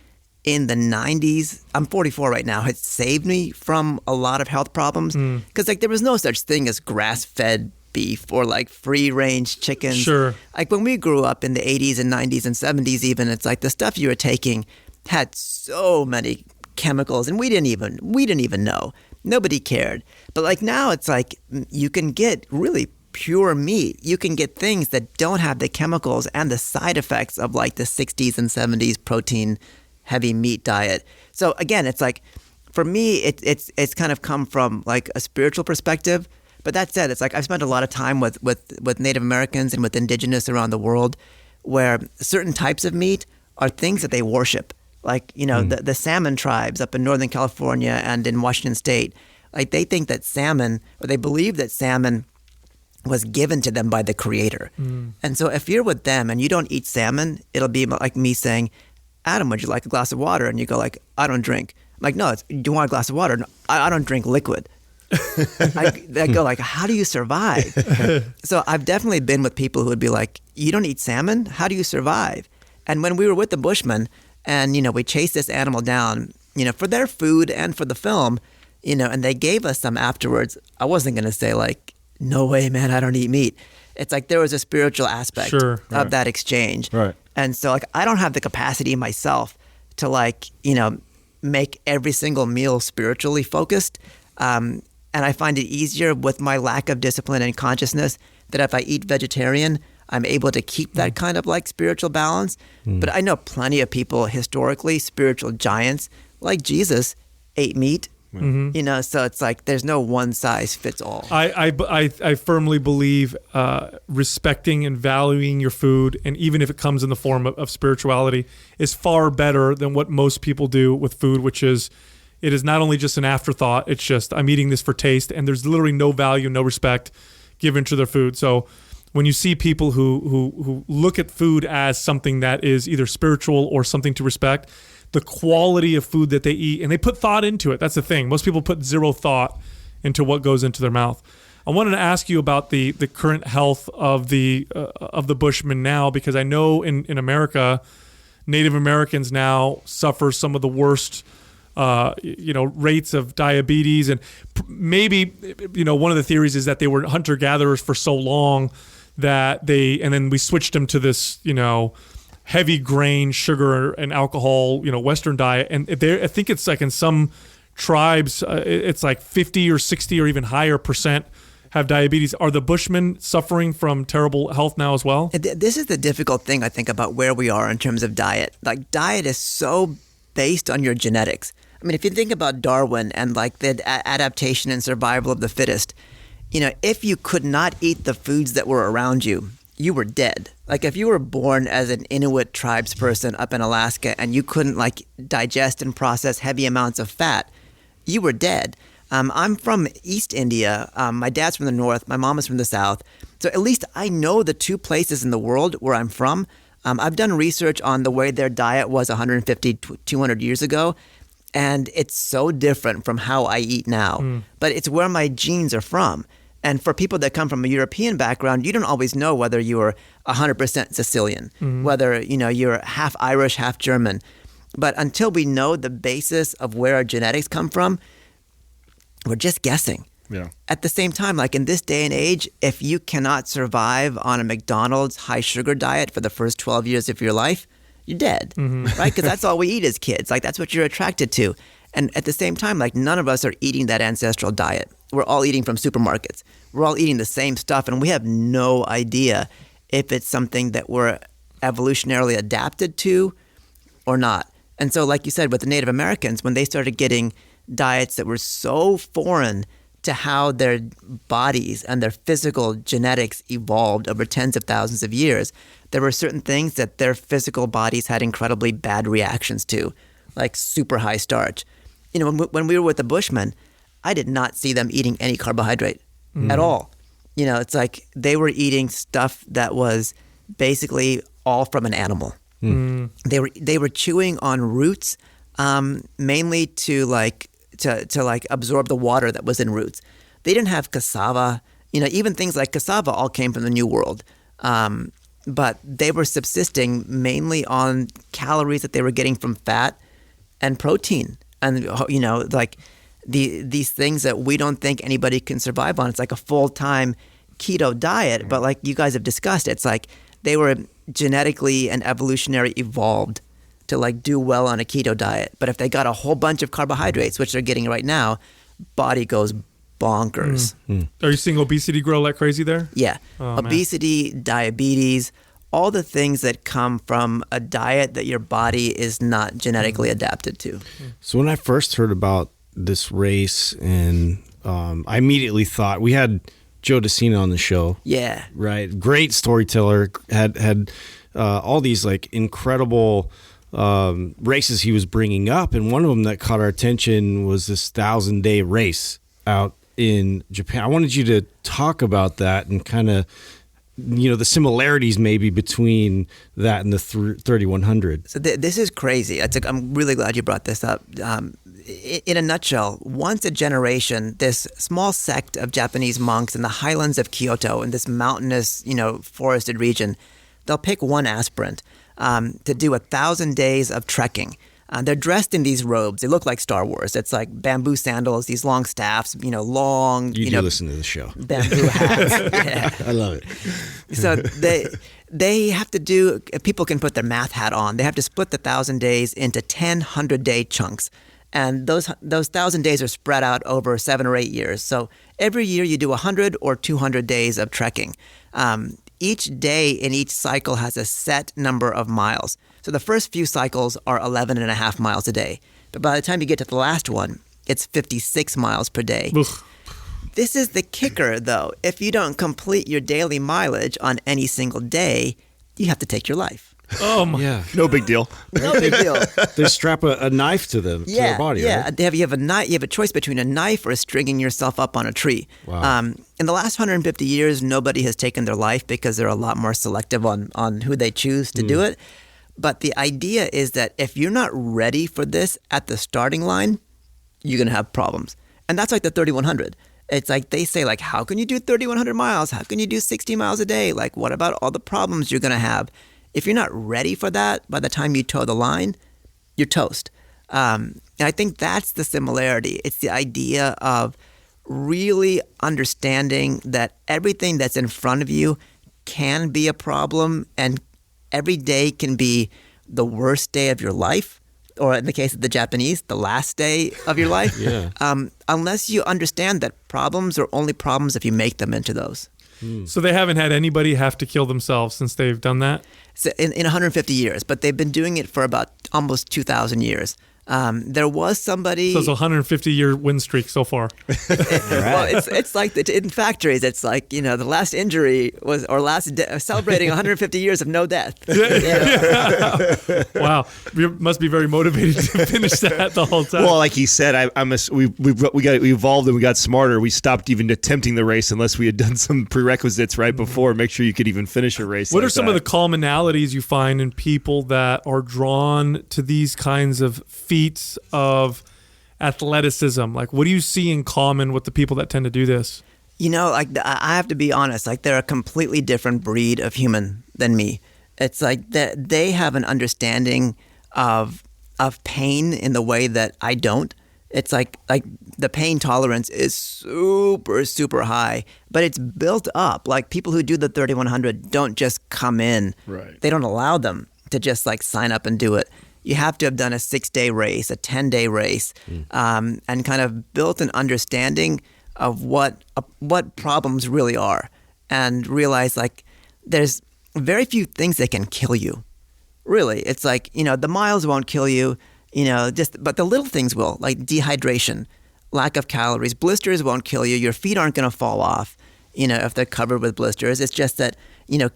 in the 90s, I'm 44 right now, had saved me from a lot of health problems. Because like there was no such thing as grass-fed beef or like free-range chickens. Sure. Like when we grew up in the 80s and 90s and 70s even, it's like the stuff you were taking had so many chemicals and we didn't even know. Nobody cared. But like now it's like you can get really pure meat. You can get things that don't have the chemicals and the side effects of like the 60s and 70s protein heavy meat diet. So again, it's like for me it's kind of come from like a spiritual perspective. But that said, it's like I've spent a lot of time with Native Americans and with indigenous around the world where certain types of meat are things that they worship. Like, you know, the salmon tribes up in Northern California and in Washington State, like they think that salmon, or they believe that salmon was given to them by the creator. And so if you're with them and you don't eat salmon, it'll be like me saying, Adam, would you like a glass of water? And you go like, I don't drink. I'm like, no, do you want a glass of water? No, I don't drink liquid. I go like, how do you survive? So I've definitely been with people who would be like, you don't eat salmon? How do you survive? And when we were with the Bushmen and, you know, we chased this animal down, you know, for their food and for the film, you know, and they gave us some afterwards, I wasn't going to say like, no way, man, I don't eat meat. It's like there was a spiritual aspect of that exchange. Right. And so like I don't have the capacity myself to like, you know, make every single meal spiritually focused. And I find it easier with my lack of discipline and consciousness that if I eat vegetarian, I'm able to keep that kind of like spiritual balance. But I know plenty of people historically, spiritual giants like Jesus ate meat. You know, so it's like there's no one size fits all. I firmly believe respecting and valuing your food, and even if it comes in the form of spirituality, is far better than what most people do with food, which is it is not only just an afterthought. It's just I'm eating this for taste, and there's literally no value, no respect given to their food. So when you see people who look at food as something that is either spiritual or something to respect, the quality of food that they eat, and they put thought into it. That's the thing. Most people put zero thought into what goes into their mouth. I wanted to ask you about the current health of the Bushmen now, because I know in America, Native Americans now suffer some of the worst rates of diabetes, and maybe one of the theories is that they were hunter gatherers for so long that and then we switched them to this heavy grain, sugar, and alcohol, Western diet. And I think it's like in some tribes, it's like 50 or 60 or even higher percent have diabetes. Are the Bushmen suffering from terrible health now as well? This is the difficult thing, I think, about where we are in terms of diet. Like, diet is so based on your genetics. I mean, if you think about Darwin and like the adaptation and survival of the fittest, if you could not eat the foods that were around you, you were dead. Like if you were born as an Inuit tribes person up in Alaska and you couldn't like digest and process heavy amounts of fat, you were dead. I'm from East India. My dad's from the north. My mom is from the south. So at least I know the two places in the world where I'm from. I've done research on the way their diet was 150, 200 years ago. And it's so different from how I eat now. But it's where my genes are from. And for people that come from a European background, you don't always know whether you're 100% Sicilian, whether you're half Irish, half German. But until we know the basis of where our genetics come from, we're just guessing. Yeah. At the same time, like in this day and age, if you cannot survive on a McDonald's high sugar diet for the first 12 years of your life, you're dead, right? Because that's all we eat as kids. Like that's what you're attracted to. And at the same time, like none of us are eating that ancestral diet. We're all eating from supermarkets. We're all eating the same stuff, and we have no idea if it's something that we're evolutionarily adapted to or not. And so, like you said, with the Native Americans, when they started getting diets that were so foreign to how their bodies and their physical genetics evolved over tens of thousands of years, there were certain things that their physical bodies had incredibly bad reactions to, like super high starch. When we were with the Bushmen, I did not see them eating any carbohydrate at all. It's like they were eating stuff that was basically all from an animal. They were chewing on roots, mainly to absorb the water that was in roots. They didn't have cassava. Even things like cassava all came from the New World. But they were subsisting mainly on calories that they were getting from fat and protein, and like these things that we don't think anybody can survive on. It's like a full-time keto diet, but like you guys have discussed, it's like they were genetically and evolutionary evolved to like do well on a keto diet. But if they got a whole bunch of carbohydrates, which they're getting right now, body goes bonkers. Are you seeing obesity grow like crazy there? Yeah. Oh, obesity, diabetes, all the things that come from a diet that your body is not genetically adapted to. So when I first heard about this race, and I immediately thought, we had Joe DeCina on the show. Yeah. Right. Great storyteller. Had all these like incredible races he was bringing up. And one of them that caught our attention was this 1,000-day race out in Japan. I wanted you to talk about that and kind of, the similarities maybe between that and the 3,100. So this is crazy. I'm really glad you brought this up. In a nutshell, once a generation, this small sect of Japanese monks in the highlands of Kyoto, in this mountainous, forested region, they'll pick one aspirant to do 1,000 days of trekking. They're dressed in these robes. They look like Star Wars. It's like bamboo sandals, these long staffs, long. You do listen to the show. Bamboo hats. Yeah. I love it. So they have to do. People can put their math hat on. They have to split the 1,000 days into 10 100-day chunks, and those 1,000 days are spread out over 7 or 8 years. So every year you do 100 or 200 days of trekking. Each day in each cycle has a set number of miles. So the first few cycles are 11.5 miles a day. But by the time you get to the last one, it's 56 miles per day. Ugh. This is the kicker, though. If you don't complete your daily mileage on any single day, you have to take your life. Oh my! Yeah. No big deal. No big deal. They strap a knife to them, to their body, right? You have a choice between a knife or stringing yourself up on a tree. Wow. In the last 150 years, nobody has taken their life because they're a lot more selective on who they choose to do it. But the idea is that if you're not ready for this at the starting line, you're going to have problems. And that's like the 3,100. It's like they say, like, how can you do 3,100 miles? How can you do 60 miles a day? Like, what about all the problems you're going to have? If you're not ready for that, by the time you toe the line, you're toast. And I think that's the similarity. It's the idea of really understanding that everything that's in front of you can be a problem, and every day can be the worst day of your life, or in the case of the Japanese, the last day of your life. Yeah. Unless you understand that problems are only problems if you make them into those. So they haven't had anybody have to kill themselves since they've done that? So in 150 years, but they've been doing it for about almost 2,000 years. There was somebody. So it's a 150-year win streak so far. Well, it's like in factories. It's like the last injury was celebrating 150 years of no death. Wow, you must be very motivated to finish that the whole time. Well, like he said, we evolved and we got smarter. We stopped even attempting the race unless we had done some prerequisites right before. Make sure you could even finish a race. What are some of the commonalities you find in people that are drawn to these kinds of feats of athleticism? Like, what do you see in common with the people that tend to do this? I have to be honest, like they're a completely different breed of human than me. It's like they have an understanding of pain in the way that I don't. It's like the pain tolerance is super, super high, but it's built up. Like people who do the 3,100 don't just come in. Right. They don't allow them to just like sign up and do it. You have to have done a 6-day race, a 10-day race, and kind of built an understanding of what problems really are, and realize like there's very few things that can kill you. Really, it's like the miles won't kill you, but the little things will, like dehydration, lack of calories, blisters won't kill you. Your feet aren't going to fall off, if they're covered with blisters. It's just that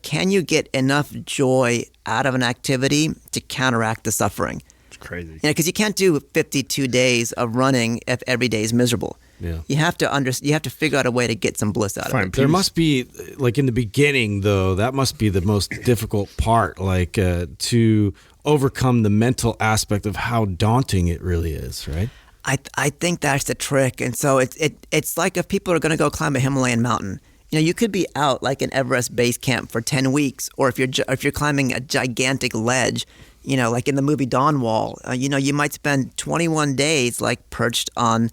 can you get enough joy out of an activity to counteract the suffering? It's crazy. Because you can't do 52 days of running if every day is miserable. Yeah. You have to figure out a way to get some bliss out of it. There must be, like in the beginning though, that must be the most difficult part, like to overcome the mental aspect of how daunting it really is, right? I think that's the trick. And so it's like if people are going to go climb a Himalayan mountain, you could be out like in Everest Base Camp for 10 weeks, or if you're climbing a gigantic ledge, you know, like in the movie Dawn Wall, you know, you might spend 21 days like perched on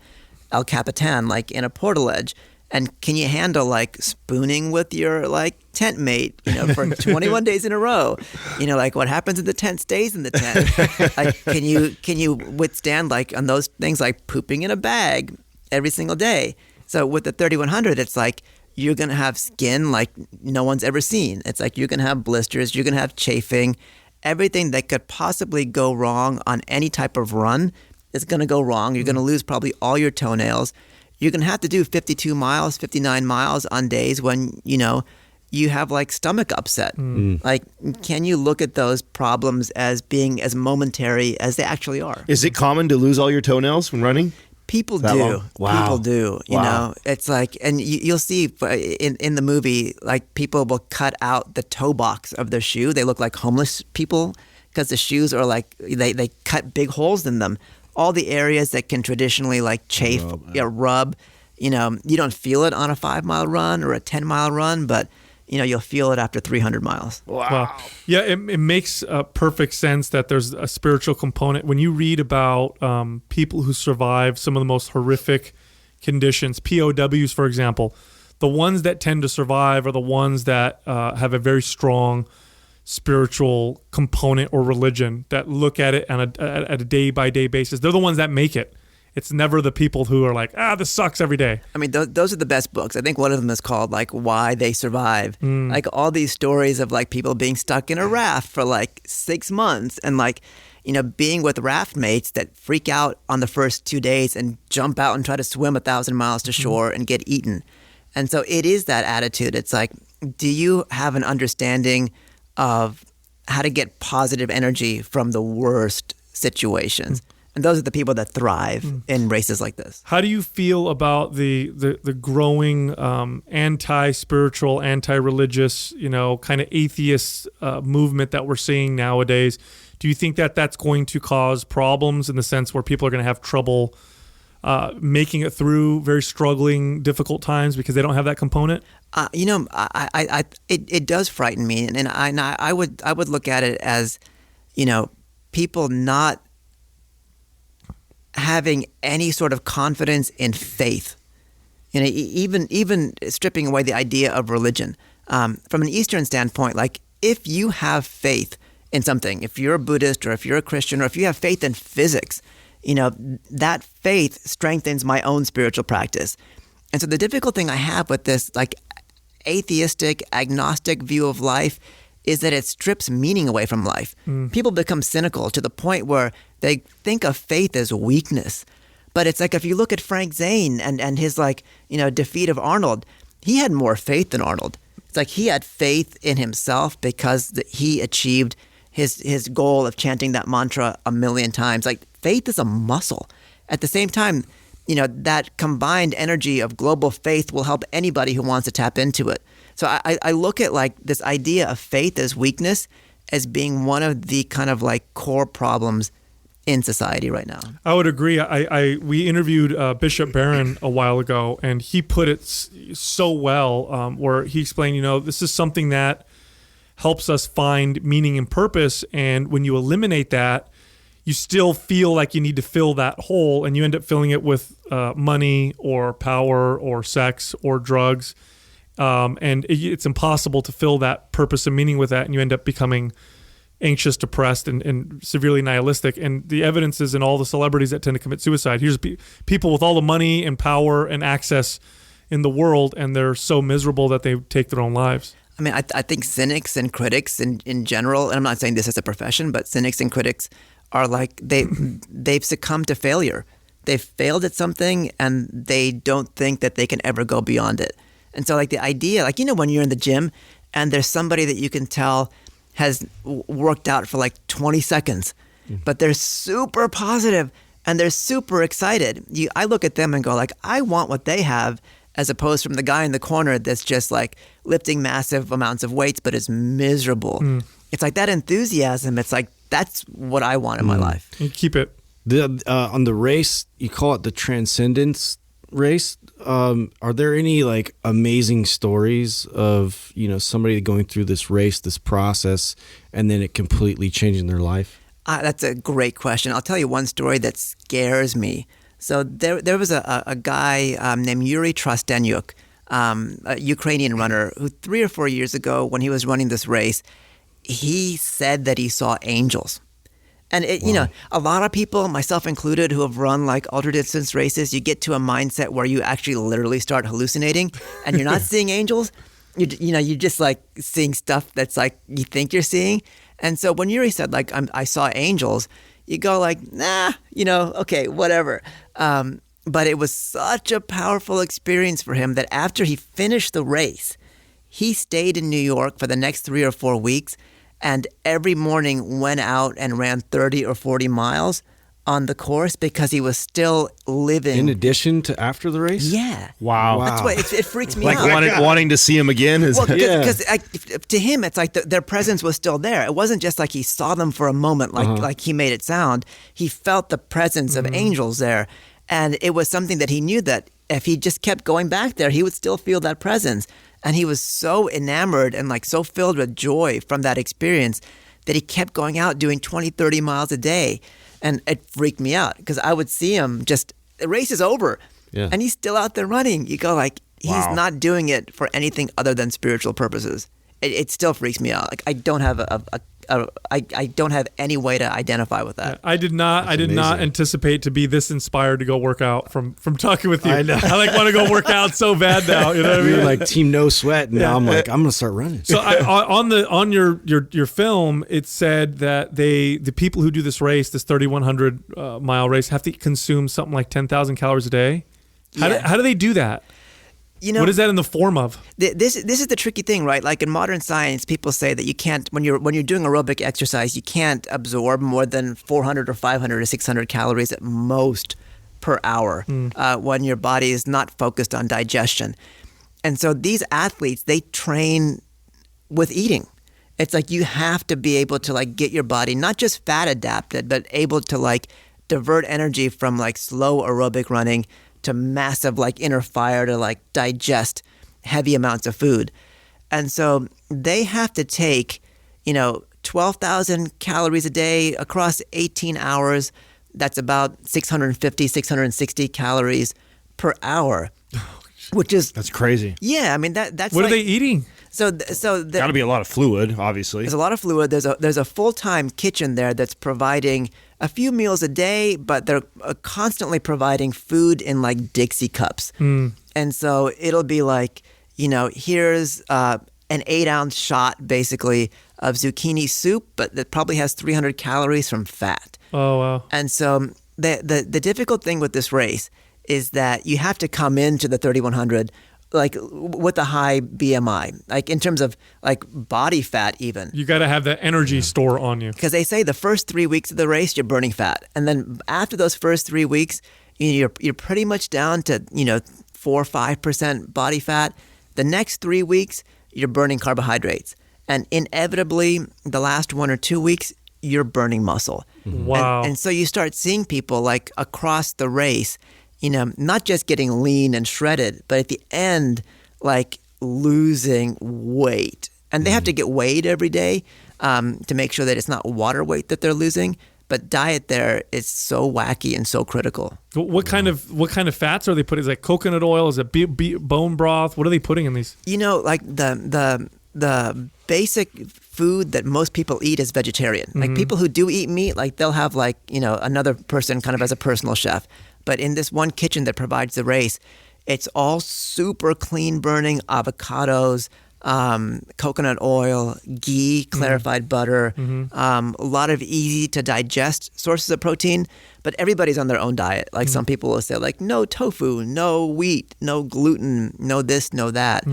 El Capitan, like in a portaledge. And can you handle like spooning with your like tent mate, you know, for 21 days in a row? You know, like what happens in the tent stays in the tent. Like, can you withstand like on those things like pooping in a bag every single day? So with the 3100, it's like you're gonna have skin like no one's ever seen. It's like you're gonna have blisters, you're gonna have chafing, everything that could possibly go wrong on any type of run is gonna go wrong. You're gonna lose probably all your toenails. You're going to have to do 52 miles, 59 miles on days when, you know, you have like stomach upset. Like, can you look at those problems as being as momentary as they actually are? Is it common to lose all your toenails when running? People do. Wow. People do. You know, it's like, and you'll see in the movie, like people will cut out the toe box of their shoe. They look like homeless people because the shoes are like, they cut big holes in them. All the areas that can traditionally like chafe, rub, you know, you don't feel it on a 5-mile run or a 10-mile run, but, you know, you'll feel it after 300 miles. Wow. Yeah, it makes perfect sense that there's a spiritual component. When you read about people who survive some of the most horrific conditions, POWs, for example, the ones that tend to survive are the ones that have a very strong spiritual component or religion, that look at it on a day-by-day basis. They're the ones that make it. It's never the people who are like, this sucks every day. I mean, those are the best books. I think one of them is called like Why They Survive. Like all these stories of like people being stuck in a raft for like 6 months and like, you know, being with raft mates that freak out on the first 2 days and jump out and try to swim 1,000 miles to shore and get eaten. And so it is that attitude. It's like, do you have an understanding of how to get positive energy from the worst situations? And those are the people that thrive in races like this. How do you feel about the growing anti-spiritual, anti-religious, you know, kind of atheist movement that we're seeing nowadays? Do you think that that's going to cause problems in the sense where people are going to have trouble making it through very struggling, difficult times because they don't have that component? You know, it does frighten me, and I would look at it as, you know, people not having any sort of confidence in faith. You know, even stripping away the idea of religion from an Eastern standpoint, like if you have faith in something, if you're a Buddhist or if you're a Christian or if you have faith in physics, you know, that faith strengthens my own spiritual practice. And so the difficult thing I have with this like atheistic, agnostic view of life is that it strips meaning away from life. People become cynical to the point where they think of faith as weakness. But it's like if you look at Frank Zane and his like, you know, defeat of Arnold, he had more faith than Arnold. It's like he had faith in himself because he achieved his goal of chanting that mantra 1,000,000 times. Like faith is a muscle. At the same time, you know, that combined energy of global faith will help anybody who wants to tap into it. So I look at like this idea of faith as weakness as being one of the kind of like core problems in society right now. I would agree. We interviewed Bishop Barron a while ago, and he put it so well, where he explained, you know, this is something that helps us find meaning and purpose, and when you eliminate that, you still feel like you need to fill that hole, and you end up filling it with money or power or sex or drugs. And it's impossible to fill that purpose and meaning with that, and you end up becoming anxious, depressed, and severely nihilistic. And the evidence is in all the celebrities that tend to commit suicide. Here's people with all the money and power and access in the world, and they're so miserable that they take their own lives. I mean, I think cynics and critics in general, and I'm not saying this as a profession, but cynics and critics are like, they've succumbed to failure. They've failed at something, and they don't think that they can ever go beyond it. And so like the idea, like, you know, when you're in the gym and there's somebody that you can tell has worked out for like 20 seconds, but they're super positive and they're super excited. I look at them and go like, I want what they have, as opposed from the guy in the corner that's just like lifting massive amounts of weights but is miserable. It's like that enthusiasm. It's like, that's what I want in my life. You keep it. On the race, you call it the Transcendence race. are there any like amazing stories of, somebody going through this race, this process, and then it completely changing their life? That's a great question. I'll tell you one story that scares me. So there was a guy named Yuri Trastenyuk, a Ukrainian runner, who 3 or 4 years ago, when he was running this race, he said that he saw angels. And a lot of people, myself included, who have run like ultra distance races, you get to a mindset where you actually literally start hallucinating, and you're not seeing angels. You're just like seeing stuff that's like you think you're seeing. And so when Yuri said like I saw angels, you go like, nah, okay, whatever. But it was such a powerful experience for him that after he finished the race, he stayed in New York for the next 3 or 4 weeks, and every morning went out and ran 30 or 40 miles on the course because he was still living. In addition to after the race? Yeah. Wow. That's why it freaks me like out. wanting to see him again? Because to him, it's like their presence was still there. It wasn't just like he saw them for a moment, like he made it sound. He felt the presence of angels there. And it was something that he knew that if he just kept going back there, he would still feel that presence. And he was so enamored and like so filled with joy from that experience that he kept going out doing 20, 30 miles a day. And it freaked me out because I would see him the race is over and he's still out there running. You go like, he's not doing it for anything other than spiritual purposes. It still freaks me out. Like I don't have I don't have any way to identify with that. I did not anticipate to be this inspired to go work out from talking with you. I know. I want to go work out so bad now. You know what I mean? You're like team no sweat. And now I'm like, I'm gonna start running. So on your film, it said that the people who do this race, this 3,100 mile race, have to consume something like 10,000 calories a day. How do they do that? What is that in the form of? This is the tricky thing, right? Like in modern science, people say that you can't, when you're doing aerobic exercise, you can't absorb more than 400 or 500 or 600 calories at most per hour when your body is not focused on digestion. And so these athletes, they train with eating. It's like you have to be able to like get your body not just fat adapted, but able to like divert energy from like slow aerobic running to massive like inner fire to like digest heavy amounts of food. And so they have to take, 12,000 calories a day across 18 hours. That's about 650, 660 calories per hour, which is... That's crazy. Yeah, I mean, that's What are they eating? So got to be a lot of fluid, obviously. There's a lot of fluid. There's a full-time kitchen there that's providing a few meals a day, but they're constantly providing food in like Dixie cups. And so it'll be like, here's an 8-ounce shot basically of zucchini soup, but that probably has 300 calories from fat. Oh, wow. And so the difficult thing with this race is that you have to come into the 3,100 like with a high BMI, like in terms of like body fat even. You got to have that energy store on you. Because they say the first 3 weeks of the race, you're burning fat. And then after those first 3 weeks, you're pretty much down to, 4 or 5% body fat. The next 3 weeks, you're burning carbohydrates. And inevitably, the last 1 or 2 weeks, you're burning muscle. Wow. And so you start seeing people like across the race, not just getting lean and shredded, but at the end, like losing weight. And they have to get weighed every day to make sure that it's not water weight that they're losing. But diet there is so wacky and so critical. What kind of fats are they putting? Is it like coconut oil? Is it bone broth? What are they putting in these? Like the basic food that most people eat is vegetarian. Like people who do eat meat, like they'll have like, another person kind of as a personal chef. But in this one kitchen that provides the race, it's all super clean burning avocados, coconut oil, ghee, clarified butter, a lot of easy to digest sources of protein. But everybody's on their own diet. Like some people will say like no tofu, no wheat, no gluten, no this, no that.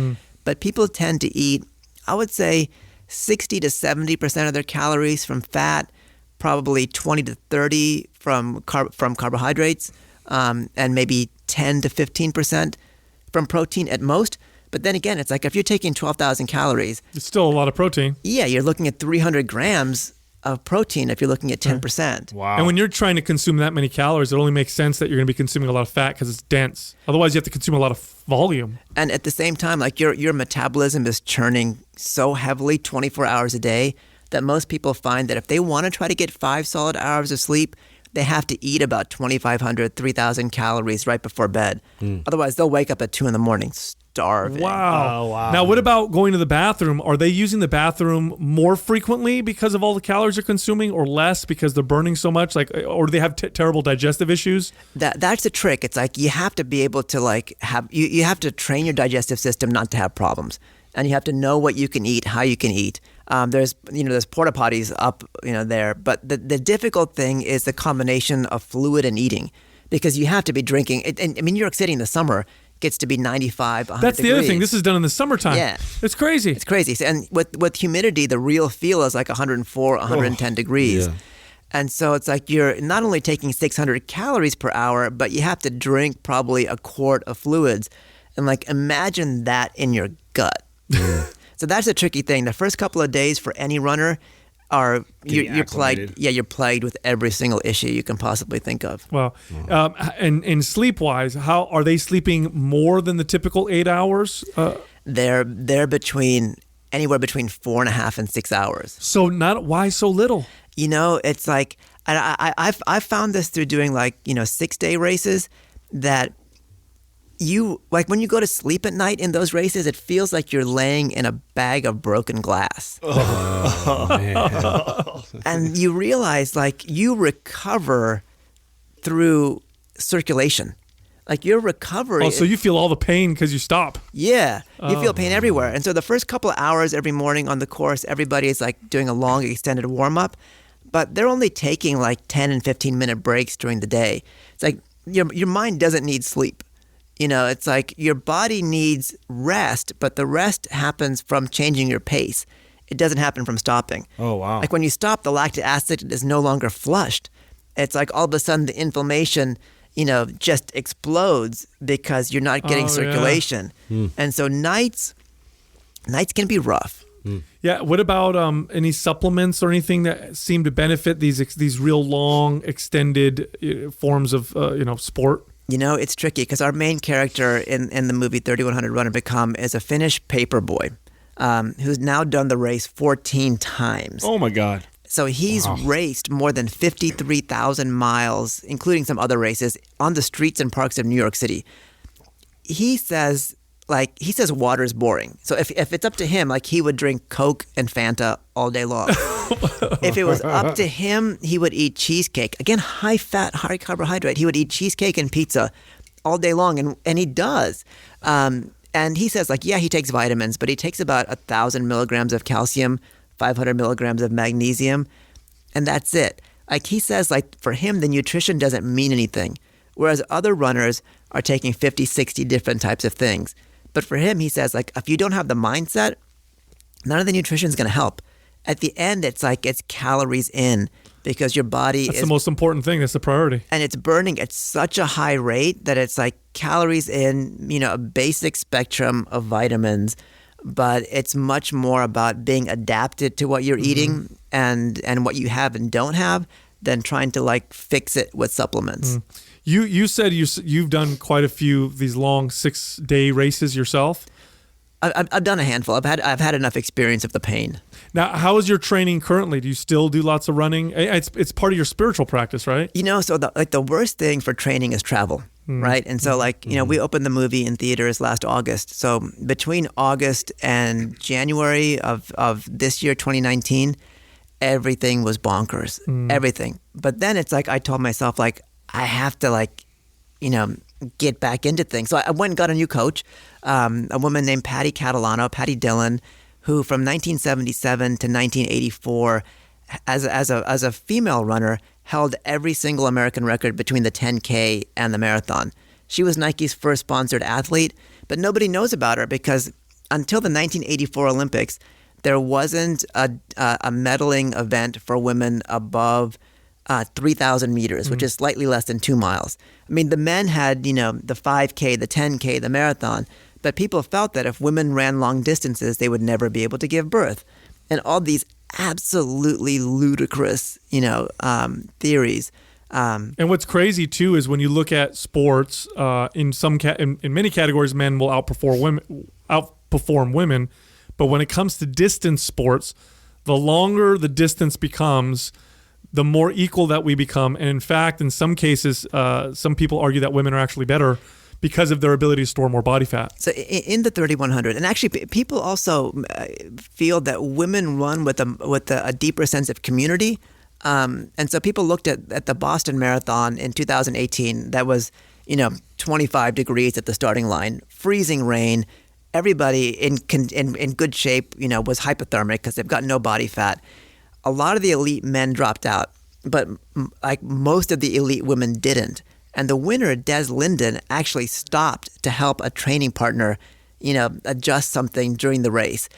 But people tend to eat, I would say 60 to 70% of their calories from fat, probably 20 to 30 from carbohydrates, and maybe 10 to 15% from protein at most. But then again, it's like if you're taking 12,000 calories, It's still a lot of protein. yeah, you're looking at 300 grams of protein if you're looking at 10%. Wow. And when you're trying to consume that many calories, it only makes sense that you're going to be consuming a lot of fat because it's dense. Otherwise, you have to consume a lot of volume. And at the same time, like your metabolism is churning so heavily 24 hours a day that most people find that if they want to try to get 5 solid hours of sleep, they have to eat about 2,500, 3,000 calories right before bed. Otherwise, they'll wake up at 2 a.m. starving. Wow. Oh, wow. Now, what about going to the bathroom? Are they using the bathroom more frequently because of all the calories they're consuming, or less because they're burning so much? Like, or do they have terrible digestive issues? That's the trick. It's like you have to be able to you have to train your digestive system not to have problems, and you have to know what you can eat, how you can eat. There's porta potties up there, but the difficult thing is the combination of fluid and eating, because you have to be drinking. And I mean, New York City in the summer gets to be 95, 100 That's the degrees. other thing. This is done in the summertime. Yeah. It's crazy. It's crazy. And with humidity, the real feel is like 104, 110 degrees. Yeah. And so it's like you're not only taking 600 calories per hour, but you have to drink probably a quart of fluids. And like, imagine that in your gut. So that's a tricky thing. The first couple of days for any runner are you're plagued. Yeah, you're plagued with every single issue you can possibly think of. Well, and sleep-wise, how are they sleeping more than the typical 8 hours? They're between anywhere between 4.5 and 6 hours. So why so little? It's like I've found this through doing 6-day races that when you go to sleep at night in those races, it feels like you're laying in a bag of broken glass. Oh, man. And you realize you recover through circulation. Like your recovery. Oh, so you feel all the pain because you stop. Yeah, you feel pain everywhere. And so the first couple of hours every morning on the course, everybody is doing a long extended warm up, but they're only taking 10 and 15-minute breaks during the day. It's like your mind doesn't need sleep. It's like your body needs rest, but the rest happens from changing your pace. It doesn't happen from stopping. Oh, wow. Like when you stop, the lactic acid is no longer flushed. It's like all of a sudden the inflammation, just explodes because you're not getting circulation. Yeah. And so nights can be rough. Yeah. What about any supplements or anything that seem to benefit these real long, extended forms of sport? It's tricky because our main character in the movie 3100 Run and Become is a Finnish paper boy who's now done the race 14 times. Oh, my God. So he's raced more than 53,000 miles, including some other races, on the streets and parks of New York City. He says water is boring. So if it's up to him, he would drink Coke and Fanta all day long. If it was up to him, he would eat cheesecake. Again, high fat, high carbohydrate. He would eat cheesecake and pizza all day long, and he does. And he says, he takes vitamins, but he takes about 1,000 milligrams of calcium, 500 milligrams of magnesium, and that's it. He says, for him, the nutrition doesn't mean anything, whereas other runners are taking 50, 60 different types of things. But for him, he says, if you don't have the mindset, none of the nutrition is going to help. At the end, it's calories in, because your body That's the most important thing. That's the priority. And it's burning at such a high rate that it's calories in, a basic spectrum of vitamins, but it's much more about being adapted to what you're eating and what you have and don't have than trying to fix it with supplements. You said you've done quite a few of these long 6-day races yourself. I've done a handful. I've had enough experience of the pain. Now, how is your training currently? Do you still do lots of running? It's part of your spiritual practice, right? So the worst thing for training is travel, right? And so we opened the movie in theaters last August. So between August and January of this year, 2019, everything was bonkers, everything. But then it's I told myself I have to get back into things. So I went and got a new coach, a woman named Patty Dillon, who from 1977 to 1984, as a female runner, held every single American record between the 10K and the marathon. She was Nike's first sponsored athlete, but nobody knows about her because until the 1984 Olympics, there wasn't a medaling event for women above 3,000 meters, which is slightly less than 2 miles. I mean, the men had, the 5K, the 10K, the marathon, but people felt that if women ran long distances, they would never be able to give birth. And all these absolutely ludicrous, theories. And what's crazy too is when you look at sports, in many categories, men will outperform women, but when it comes to distance sports, the longer the distance becomes, the more equal that we become. And in fact, in some cases, some people argue that women are actually better because of their ability to store more body fat. So in the 3100, and actually people also feel that women run with a deeper sense of community. And so people looked at the Boston Marathon in 2018. That was, 25 degrees at the starting line, freezing rain. Everybody in good shape, was hypothermic because they've got no body fat. A lot of the elite men dropped out, but like most of the elite women didn't. And the winner, Des Linden, actually stopped to help a training partner, adjust something during the race.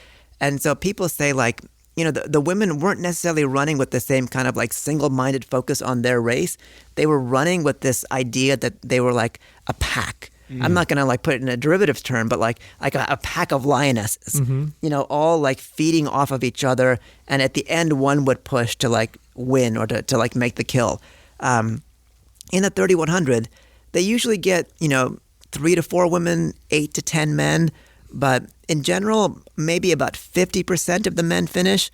And so people say like, the women weren't necessarily running with the same kind of like single-minded focus on their race. They were running with this idea that they were like a pack. I'm not going to like put it in a derivative term, but like a pack of lionesses, all like feeding off of each other. And at the end, one would push to like win or to like make the kill. In the 3100, they usually get, 3 to 4 women, 8 to 10 men. But in general, maybe about 50% of the men finish,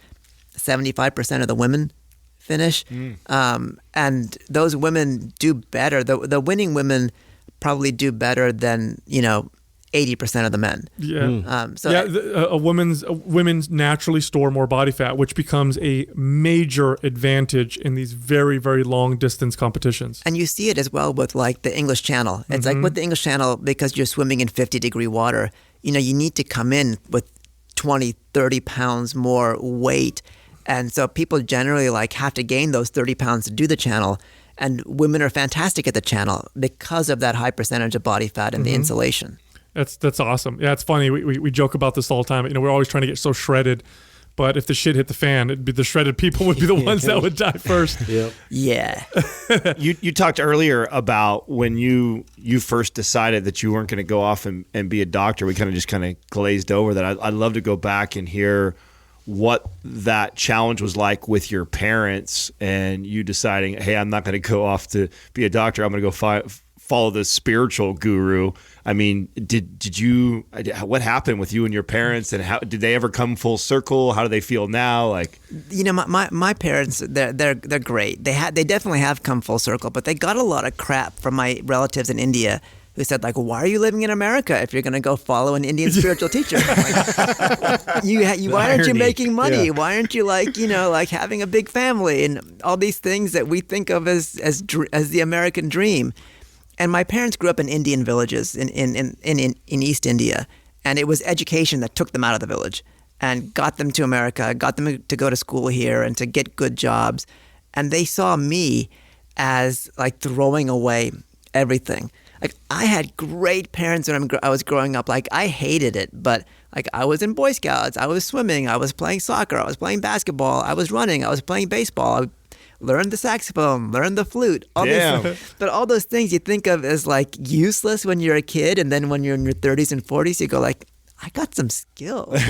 75% of the women finish. And those women do better. The winning women probably do better than 80% of the men. Women naturally store more body fat, which becomes a major advantage in these very, very long distance competitions. And you see it as well with like the English Channel. It's like with the English Channel, because you're swimming in 50-degree water, you need to come in with 20, 30 pounds more weight. And so people generally like have to gain those 30 pounds to do the channel. And women are fantastic at the channel because of that high percentage of body fat and the insulation. That's awesome. Yeah, it's funny. We joke about this all the time. We're always trying to get so shredded, but if the shit hit the fan, it'd be the shredded people would be the ones that would die first. Yeah. You talked earlier about when you first decided that you weren't going to go off and be a doctor. We kind of glazed over that. I'd love to go back and hear what that challenge was like with your parents and you deciding, hey, I'm not going to go off to be a doctor. I'm going to go follow the spiritual guru. I mean, what happened with you and your parents, and how did they ever come full circle? How do they feel now? Like, my parents, they're great. They definitely have come full circle, but they got a lot of crap from my relatives in India who said like, why are you living in America if you're going to go follow an Indian spiritual teacher? Like, why aren't you making money? Yeah. Why aren't you like having a big family and all these things that we think of as the American dream? And my parents grew up in Indian villages in East India, and it was education that took them out of the village and got them to America, got them to go to school here and to get good jobs. And they saw me as like throwing away everything. Like I had great parents when I was growing up. Like I hated it, but like I was in Boy Scouts, I was swimming, I was playing soccer, I was playing basketball, I was running, I was playing baseball. I learned the saxophone, learned the flute, but all those things you think of as like useless when you're a kid, and then when you're in your 30s and 40s, you go like, I got some skills.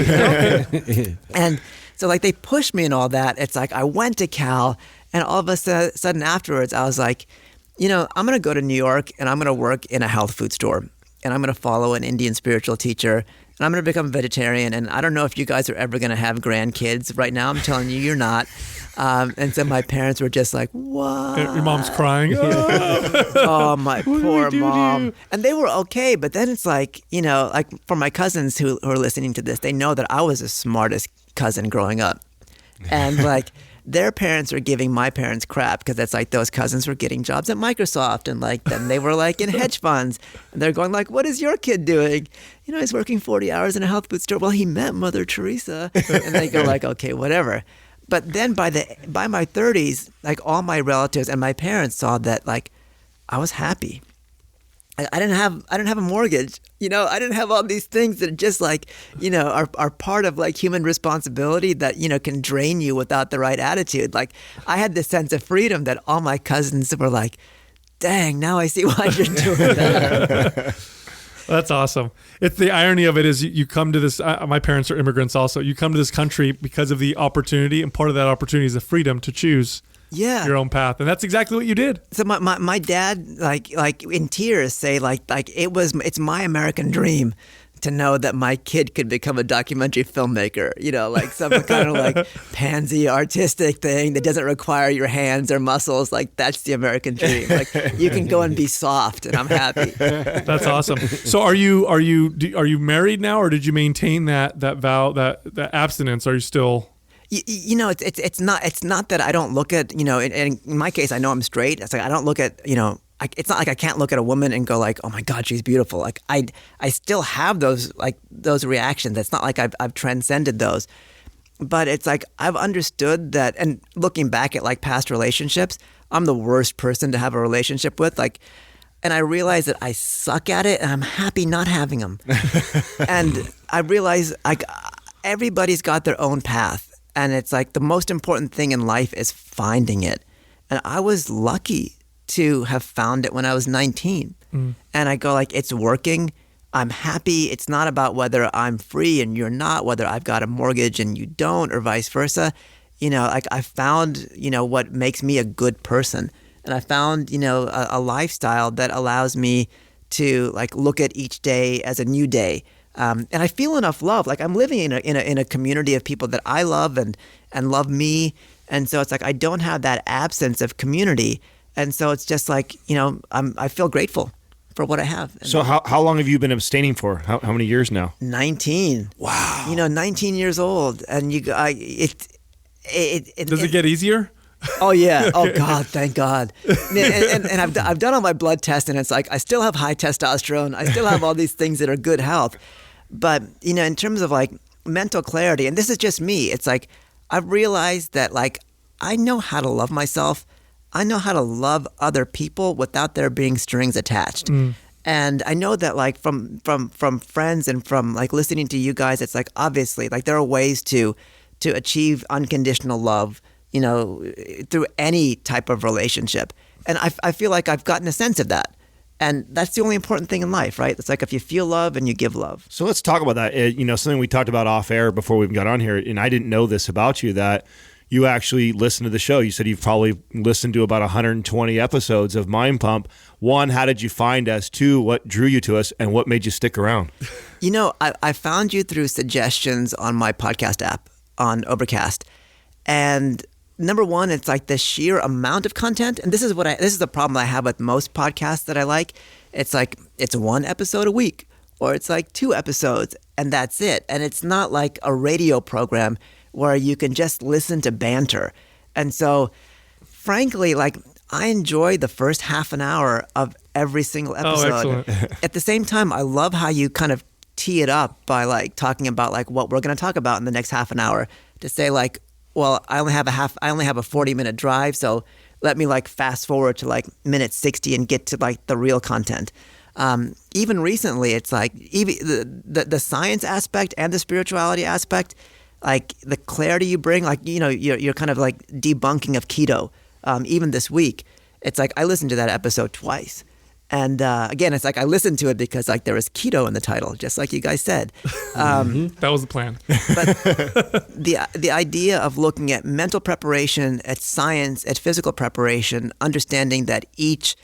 And so like they pushed me and all that. It's like I went to Cal, and all of a sudden afterwards, I was like, I'm going to go to New York and I'm going to work in a health food store, and I'm going to follow an Indian spiritual teacher, and I'm going to become a vegetarian. And I don't know if you guys are ever going to have grandkids. Right now, I'm telling you, you're not. And so my parents were just like, what? Your mom's crying. Oh, my poor mom. And they were okay. But then it's like, like for my cousins who are listening to this, they know that I was the smartest cousin growing up. And like their parents are giving my parents crap because it's like those cousins were getting jobs at Microsoft, and like then they were like in hedge funds, and they're going like, what is your kid doing? He's working 40 hours in a health food store. Well, he met Mother Teresa. And they go like, okay, whatever. But then by my 30s, like all my relatives and my parents saw that like I was happy. I didn't have a mortgage. I didn't have all these things that just like, are part of like human responsibility that, can drain you without the right attitude. Like I had this sense of freedom that all my cousins were like, dang, now I see why you're doing that. That's awesome. It's the irony of it is you come to this. My parents are immigrants also. You come to this country because of the opportunity, and part of that opportunity is the freedom to choose your own path, and that's exactly what you did. So my dad like in tears say like it's my American dream to know that my kid could become a documentary filmmaker, like some kind of like pansy artistic thing that doesn't require your hands or muscles. Like that's the American dream. Like you can go and be soft, and I'm happy. That's awesome. So are you married now, or did you maintain that vow, that abstinence? Are you still? It's not that I don't look at, in my case, I know I'm straight. It's like I don't look at, it's not like I can't look at a woman and go like, oh my God, she's beautiful. Like I still have those reactions. It's not like I've transcended those, but it's like I've understood that. And looking back at like past relationships, I'm the worst person to have a relationship with. Like, and I realize that I suck at it, and I'm happy not having them. And I realize like everybody's got their own path. And it's like the most important thing in life is finding it. And I was lucky to have found it when I was 19. And I go like, it's working. I'm happy. It's not about whether I'm free and you're not, whether I've got a mortgage and you don't, or vice versa. Like I found, what makes me a good person. And I found, a lifestyle that allows me to like look at each day as a new day. And I feel enough love. Like I'm living in a community of people that I love and love me. And so it's like I don't have that absence of community. And so it's just like, I feel grateful for what I have. And so how long have you been abstaining for? How many years now? 19. Wow. 19 years old. And does it get easier? Oh yeah. Oh God, thank God. And I've done all my blood tests, and it's like I still have high testosterone. I still have all these things that are good health. But in terms of like mental clarity, and this is just me, it's like I've realized that like I know how to love myself. I know how to love other people without there being strings attached. And I know that like from friends and from like listening to you guys, it's like obviously like there are ways to achieve unconditional love, through any type of relationship. And I feel like I've gotten a sense of that. And that's the only important thing in life, right? It's like if you feel love and you give love. So let's talk about that. Something we talked about off air before we got on here, and I didn't know this about you, that you actually listen to the show. You said you've probably listened to about 120 episodes of Mind Pump. One, how did you find us? Two, what drew you to us, and what made you stick around? I found you through suggestions on my podcast app on Overcast. And number one, it's like the sheer amount of content. And this is the problem I have with most podcasts that I like. It's like, it's one episode a week, or it's like 2 episodes, and that's it. And it's not like a radio program where you can just listen to banter. And so, frankly, like I enjoy the first half an hour of every single episode. Oh, excellent. At the same time, I love how you kind of tee it up by like talking about like what we're going to talk about in the next half an hour, to say like, well, I only have a 40-minute drive, so let me like fast forward to like minute 60 and get to like the real content. Even recently, it's like even the science aspect and the spirituality aspect, like the clarity you bring, like you're kind of like debunking of keto. Even this week, it's like I listened to that episode twice. And again, it's like I listened to it because like there was keto in the title, just like you guys said. That was the plan. But the idea of looking at mental preparation, at science, at physical preparation, understanding that each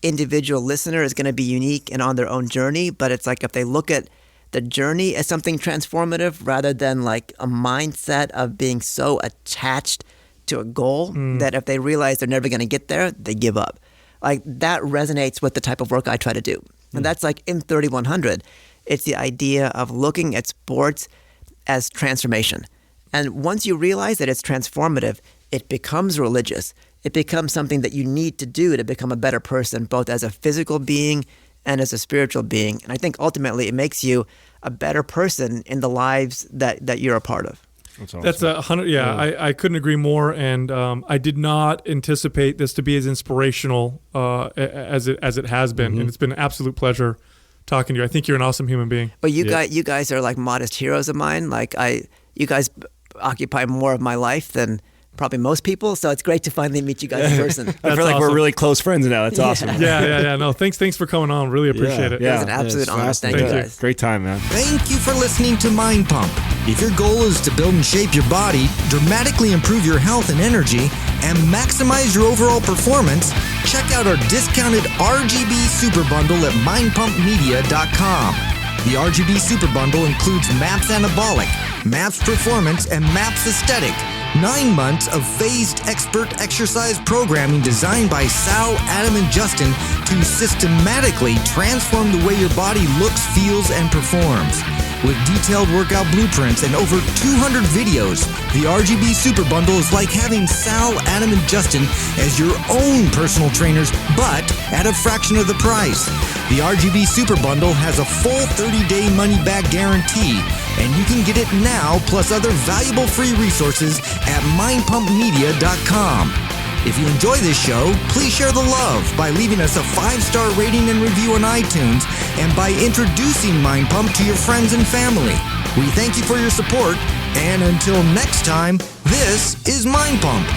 individual listener is going to be unique and on their own journey. But it's like if they look at the journey as something transformative rather than like a mindset of being so attached to a goal that if they realize they're never going to get there, they give up. Like that resonates with the type of work I try to do. And that's like in 3100, it's the idea of looking at sports as transformation. And once you realize that it's transformative, it becomes religious. It becomes something that you need to do to become a better person, both as a physical being and as a spiritual being. And I think ultimately it makes you a better person in the lives that you're a part of. That's awesome. That's 100. Yeah, I couldn't agree more. And I did not anticipate this to be as inspirational as it has been. And it's been an absolute pleasure talking to you. I think you're an awesome human being. But you guys are like modest heroes of mine. Like you guys occupy more of my life than probably most people. So it's great to finally meet you guys in person. I feel like we're really close friends now. That's awesome. Yeah. No, thanks for coming on. Really appreciate it. It was an absolute honor. Thank you guys. Great time, man. Thank you for listening to Mind Pump. If your goal is to build and shape your body, dramatically improve your health and energy, and maximize your overall performance, check out our discounted RGB Super Bundle at mindpumpmedia.com. The RGB Super Bundle includes MAPS Anabolic, MAPS Performance, and MAPS Aesthetic. 9 months of phased expert exercise programming designed by Sal, Adam, and Justin to systematically transform the way your body looks, feels, and performs. With detailed workout blueprints and over 200 videos, the RGB Super Bundle is like having Sal, Adam, and Justin as your own personal trainers, but at a fraction of the price. The RGB Super Bundle has a full 30-day money-back guarantee, and you can get it now plus other valuable free resources at mindpumpmedia.com. If you enjoy this show, please share the love by leaving us a 5-star rating and review on iTunes and by introducing Mind Pump to your friends and family. We thank you for your support, and until next time, this is Mind Pump.